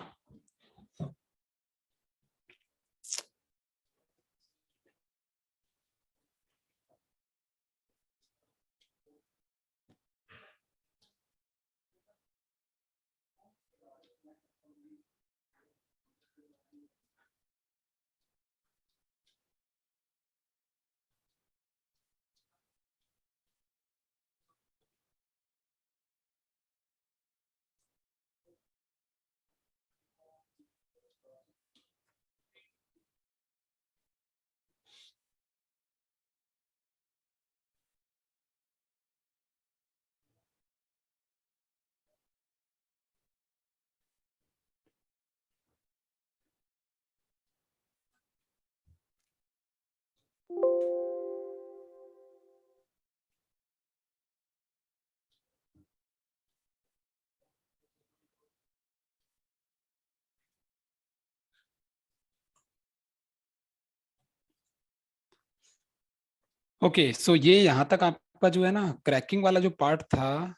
ओके, सो ये यहाँ तक आपका जो है ना क्रैकिंग वाला जो पार्ट था,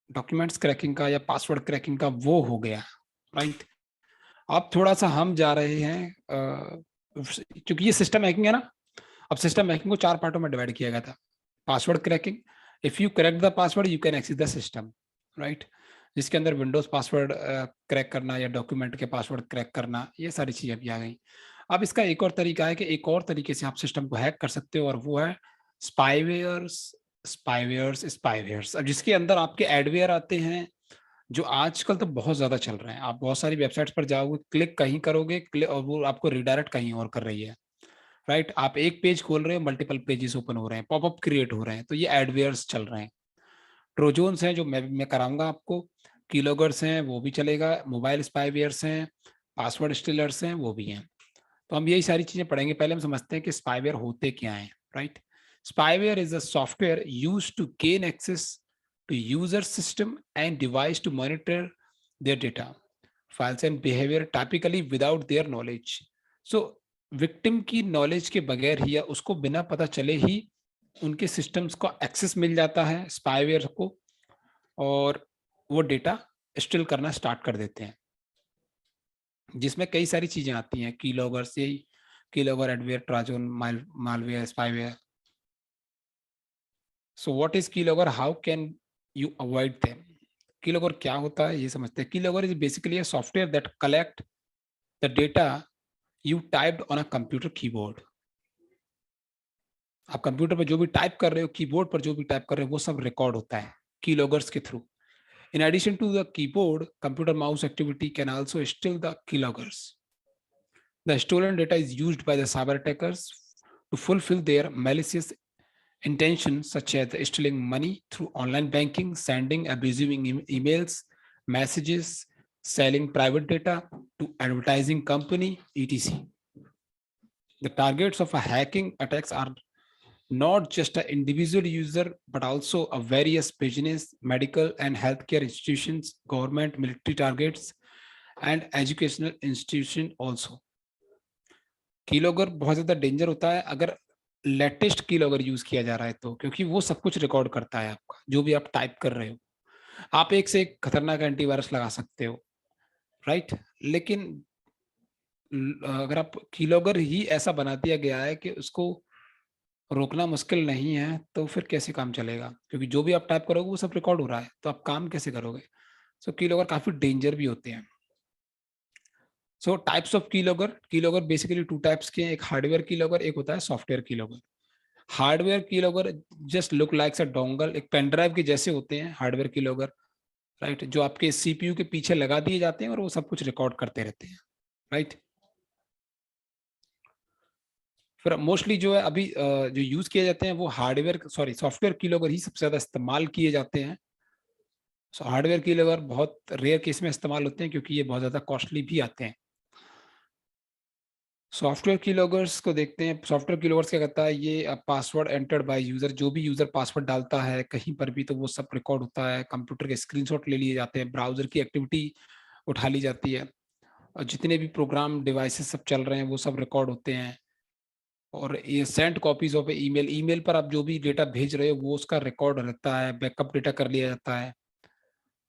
डॉक्यूमेंट्स क्रैकिंग का या पासवर्ड क्रैकिंग का, वो हो गया, राइट। अब थोड़ा सा हम जा रहे हैं, क्योंकि ये सिस्टम हैकिंग है ना। अब सिस्टम हैकिंग को 4 पार्टों में डिवाइड किया गया था। Password cracking, if you crack the password you can access the system, right, जिसके अंदर विंडोज पासवर्ड क्रैक करना या डॉक्यूमेंट के पासवर्ड क्रैक करना, ये सारी चीजें भी आ गई। अब इसका एक और तरीका है कि एक और तरीके से आप सिस्टम को हैक कर सकते हो, और वो है स्पाईवेयर्स, अब जिसके अंदर आपके एडवेयर आते हैं, जो आजकल तो बहुत ज्यादा चल रहे हैं। आप बहुत सारी वेबसाइट्स पर जाओगे, क्लिक कहीं करोगे, और वो आपको रिडायरेक्ट कहीं और कर रही है, राइट। आप एक पेज खोल रहे हो, मल्टीपल पेजेस ओपन हो रहे हैं, पॉपअप क्रिएट हो रहे हैं, तो ये एडवेयर्स चल रहे हैं। ट्रोजोन्स हैं जो मैं कराऊंगा आपको, कीलॉगर्स हैं वो भी चलेगा, मोबाइल स्पाईवेयर्स हैं, पासवर्ड स्टीलर्स हैं वो भी हैं। तो हम यही सारी चीजें पढ़ेंगे। पहले हम समझते हैं कि स्पाईवेयर होते क्या हैं, right. Spyware is a software used to gain access to user system and device to monitor their data, files and behavior typically without their knowledge. So victim की नॉलेज के बगैर ही या उसको बिना पता चले ही उनके सिस्टम्स को एक्सेस मिल जाता है स्पाईवेयर को, और वो डेटा स्टिल करना स्टार्ट कर देते हैं, जिसमें कई सारी चीजें आती हैं, कीलॉगर से keylogger, adware, trojan, malware, spyware. So what is keylogger, how can you avoid them? Keylogger क्या होता है ये समझते हैं. Keylogger is basically a software that collect the data you typed on a computer keyboard. आप computer पर जो भी टाइप कर रहे हो, कीबोर्ड पर जो भी टाइप कर रहे हो, वो सब रिकॉर्ड होता है कीलॉगर्स के through. In addition to the keyboard, computer mouse activity can also steal the keyloggers. The stolen data is used by the cyber attackers to fulfill their malicious intentions, such as stealing money through online banking, sending abusive emails, messages, selling private data to advertising company, etc. The targets of a hacking attacks are not just an individual user, but also a various business, medical and healthcare institutions, government, military targets, and educational institution also. Keylogger बहुत ज्यादा danger होता है अगर latest keylogger use किया जा रहा है तो, क्योंकि वो सब कुछ रिकॉर्ड करता है आपका जो भी आप टाइप कर रहे हो. आप एक से एक खतरनाक एंटीवायरस लगा सकते हो, राइट, लेकिन अगर आप कीलॉगर ही ऐसा बना दिया गया है कि उसको रोकना मुश्किल नहीं है, तो फिर कैसे काम चलेगा? क्योंकि जो भी आप टाइप करोगे वो सब रिकॉर्ड हो रहा है, तो आप काम कैसे करोगे? सो कीलॉगर काफी डेंजर भी होते हैं. So types of keylogger. Keylogger basically two types के हैं, एक हार्डवेयर कीलॉगर, एक होता है software keylogger. Hardware keylogger just look likes a dongle, एक पेन ड्राइव के जैसे होते हैं हार्डवेयर कीलॉगर, राइट, जो आपके सीपीयू के पीछे लगा दिए जाते हैं और वो सब कुछ रिकॉर्ड करते रहते हैं, राइट. फिर मोस्टली जो है अभी जो यूज किए जाते हैं वो सॉफ्टवेयर कीलॉगर ही सबसे ज्यादा इस्तेमाल किए जाते हैं. सो हार्डवेयर कीलॉगर बहुत रेयर केस में इस्तेमाल होते हैं क्योंकि ये बहुत ज्यादा कॉस्टली भी आते हैं. सॉफ्टवेयर कीलॉगर्स को देखते हैं. सॉफ्टवेयर कीलॉगर्स क्या करता है, ये पासवर्ड एंटर्ड बाय यूजर, जो भी यूजर पासवर्ड डालता है कहीं पर भी तो वो सब रिकॉर्ड होता है. कंप्यूटर के स्क्रीनशॉट ले लिए जाते हैं, ब्राउजर की एक्टिविटी उठा ली जाती है, और जितने भी प्रोग्राम डिवाइसेस सब चल रहे हैं वो सब रिकॉर्ड होते हैं. और ये sent copies of email, email पर आप जो भी डेटा भेज रहे हो वो उसका रिकॉर्ड रहता है, बैकअप डेटा कर लिया जाता है.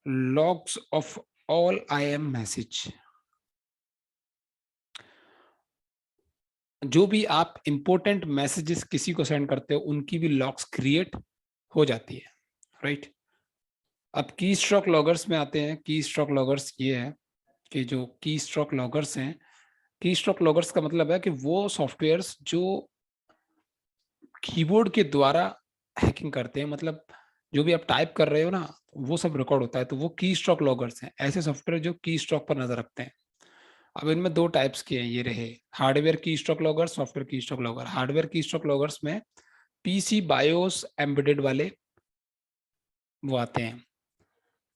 Logs of all IM message, जो भी आप इंपॉर्टेंट मैसेजेस किसी को सेंड करते हो उनकी भी लॉग्स क्रिएट हो जाती है, राइट. अब की स्ट्रोक लॉगर्स में आते हैं. की स्ट्रोक लॉगर्स ये है कि जो की स्ट्रोक लॉगर्स हैं, की स्ट्रोक लॉगर्स का मतलब है कि वो सॉफ्टवेयर्स जो कीबोर्ड के द्वारा हैकिंग करते हैं, मतलब जो भी आप टाइप कर रहे हो ना वो सब रिकॉर्ड होता है, तो वो की स्ट्रोक लॉगर्स हैं, ऐसे सॉफ्टवेयर जो की स्ट्रोक पर नजर रखते हैं. अब इनमें दो टाइप्स के हैं, ये रहे हार्डवेयर की स्ट्रोक लॉगर, सॉफ्टवेयर की स्ट्रोक लॉगर. हार्डवेयर की स्ट्रोक लॉगर्स में पीसी बायोस एम्बेडेड वाले वो आते हैं,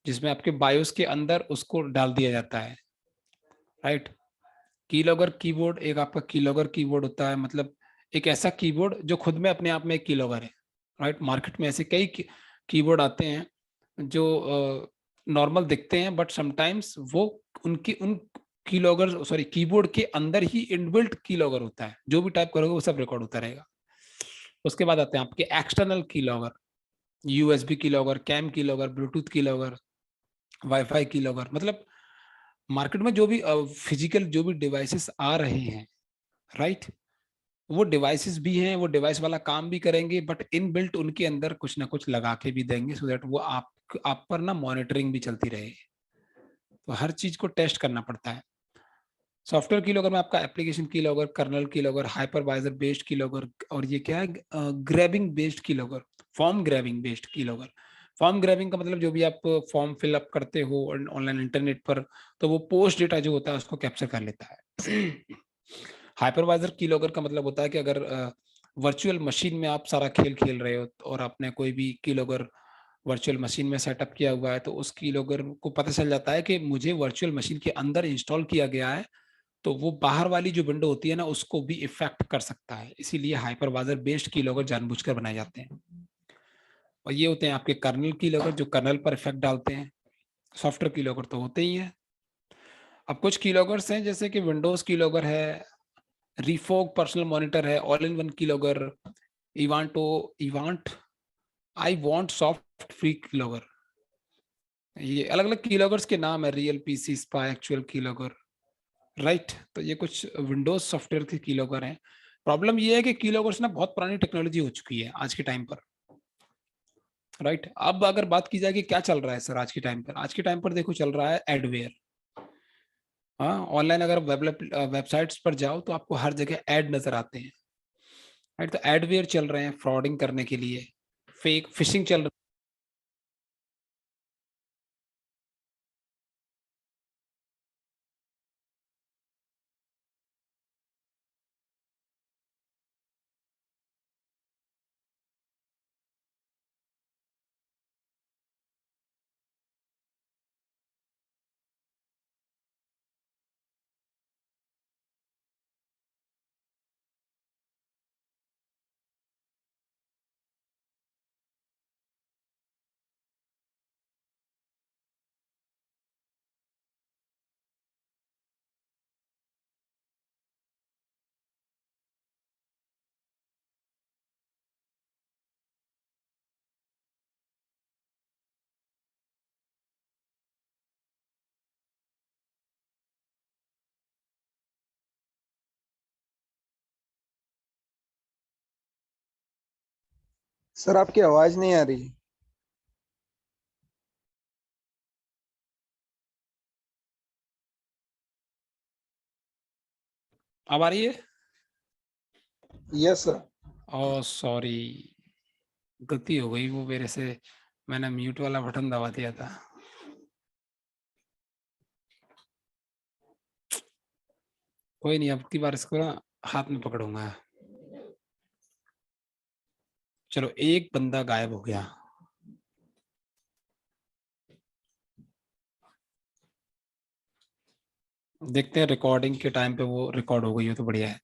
जिसमें आपके बायोस के अंदर उसको डाल दिया जाता है, राइट. कीलॉगर कीबोर्ड, एक आपका कीलॉगर कीबोर्ड होता है, मतलब एक ऐसा कीबोर्ड जो खुद में अपने आप में एक कीलॉगर है, राइट. मार्केट में ऐसे कई कीबोर्ड आते हैं जो नॉर्मल दिखते हैं, बट समटाइम्स वो उन कीलॉगर कीबोर्ड के अंदर ही इनबिल्ट कीलॉगर होता है, जो भी टाइप करोगे वो सब रिकॉर्ड होता रहेगा. उसके बाद आते हैं आपके external keylogger, USB keylogger, cam keylogger, Bluetooth keylogger, WiFi keylogger. मतलब मार्केट में जो भी फिजिकल जो भी डिवाइसेस आ रहे हैं, राइट, वो डिवाइसेस भी हैं, वो डिवाइस वाला काम भी करेंगे, बट इनबिल्ट उनके अंदर कुछ ना कुछ लगा के भी देंगे, सो दैट वो आप पर ना मॉनिटरिंग भी चलती रहे. तो हर चीज को टेस्ट करना पड़ता है. सॉफ्टवेयर कीलॉगर में आपका application keylogger, kernel keylogger, hypervisor based keylogger, और ये क्या है, grabbing based keylogger, form grabbing based keylogger. Form grabbing का मतलब जो भी आप फॉर्म फिलअप करते हो ऑनलाइन इंटरनेट पर, तो वो पोस्ट डेटा जो होता है उसको कैप्चर कर लेता है. हाइपरवाइजर कीलॉगर का मतलब होता है कि अगर वर्चुअल मशीन में आप सारा खेल खेल रहे हो और आपने कोई भी कीलॉगर वर्चुअल मशीन में सेटअप किया हुआ है, तो उस कीलॉगर को पता चल जाता है कि मुझे वर्चुअल मशीन के अंदर इंस्टॉल किया गया है, तो वो बाहर वाली जो विंडो होती है ना उसको भी इफेक्ट कर सकता है. इसीलिए हाइपरवाइजर बेस्ड कीलॉगर जानबूझकर बनाए जाते हैं. और ये होते हैं आपके कर्नल कीलॉगर जो कर्नल पर इफेक्ट डालते हैं. सॉफ्टवेयर कीलॉगर तो होते ही हैं। अब कुछ कीलॉगर्स हैं जैसे कि विंडोज कीलॉगर है, रिफोग पर्सनल मॉनिटर है, ऑल इन वन कीलॉगर, इवांटो, इवांट, I want soft free keylogger. ये अलग अलग कीलॉगर्स के नाम है, real PC, spy, actual keylogger, right. तो ये कुछ विंडोज सॉफ्टवेयर के कीलॉगर हैं। प्रॉब्लम ये है कि कीलॉगर्स ना बहुत पुरानी टेक्नोलॉजी हो चुकी है आज के टाइम पर, राइट। अब अगर बात की जाए कि क्या चल रहा है सर आज के टाइम पर, आज के टाइम पर देखो चल रहा है एडवेयर। हाँ, ऑनलाइन अगर वेबसाइट्स पर जाओ तो आपको हर जगह ऐड नजर आते हैं, राइट। तो एडवेयर चल रहे हैं फ्रॉडिंग करने के लिए, फेक फिशिंग चल रही सर आपकी आवाज नहीं आ रही। अब आ रही है। Yes sir. ओ सॉरी, गलती हो गई वो मेरे से, मैंने म्यूट वाला बटन दबा दिया था। कोई नहीं, अब की बार इसको ना हाथ में पकड़ूंगा। चलो, एक बंदा गायब हो गया। देखते हैं रिकॉर्डिंग के टाइम पे वो रिकॉर्ड हो गई हो तो बढ़िया है।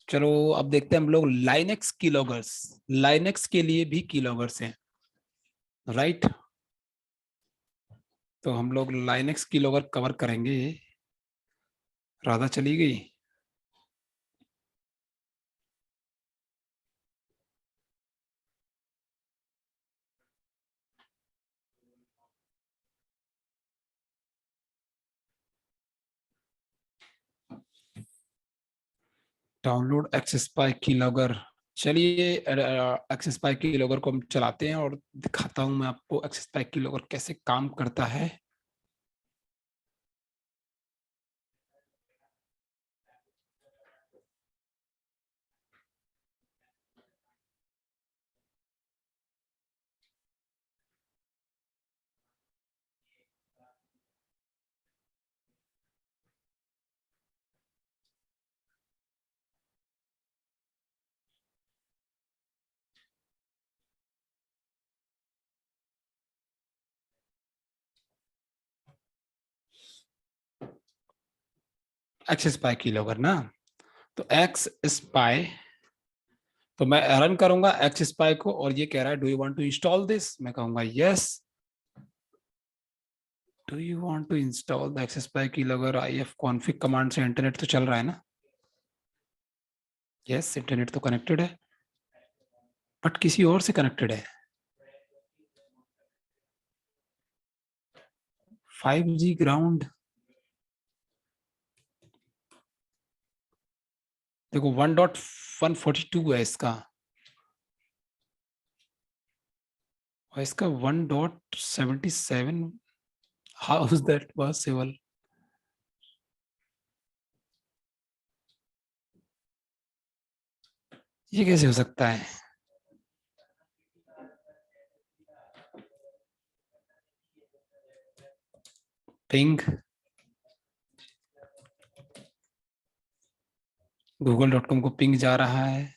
चलो अब देखते हैं हम लोग लाइनेक्स कीलॉगर्स। लाइनेक्स के लिए भी कीलॉगर्स हैं, राइट। तो हम लोग लाइनेक्स कीलॉगर कवर करेंगे। राधा चली गई। Download access pi keylogger. चलिए एक्सेस पाई कीलॉगर को हम चलाते हैं और दिखाता हूं मैं आपको एक्सेस पाई कीलॉगर कैसे काम करता है। एक्सेस पाई कीलॉगर ना, तो एक्स स्पाई, तो मैं रन करूंगा एक्स स्पाई को और ये कह रहा है do you want to install this, मैं कहूंगा yes. Do you want to install the access pi keylogger IF config command से इंटरनेट तो चल रहा है ना। यस, इंटरनेट तो कनेक्टेड है बट किसी और से कनेक्टेड है। 5G ground. देखो 1.142 है इसका, और इसका 1.77। How is that possible? ये कैसे हो सकता है? पिंग, google.com को पिंग जा रहा है।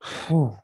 Oh.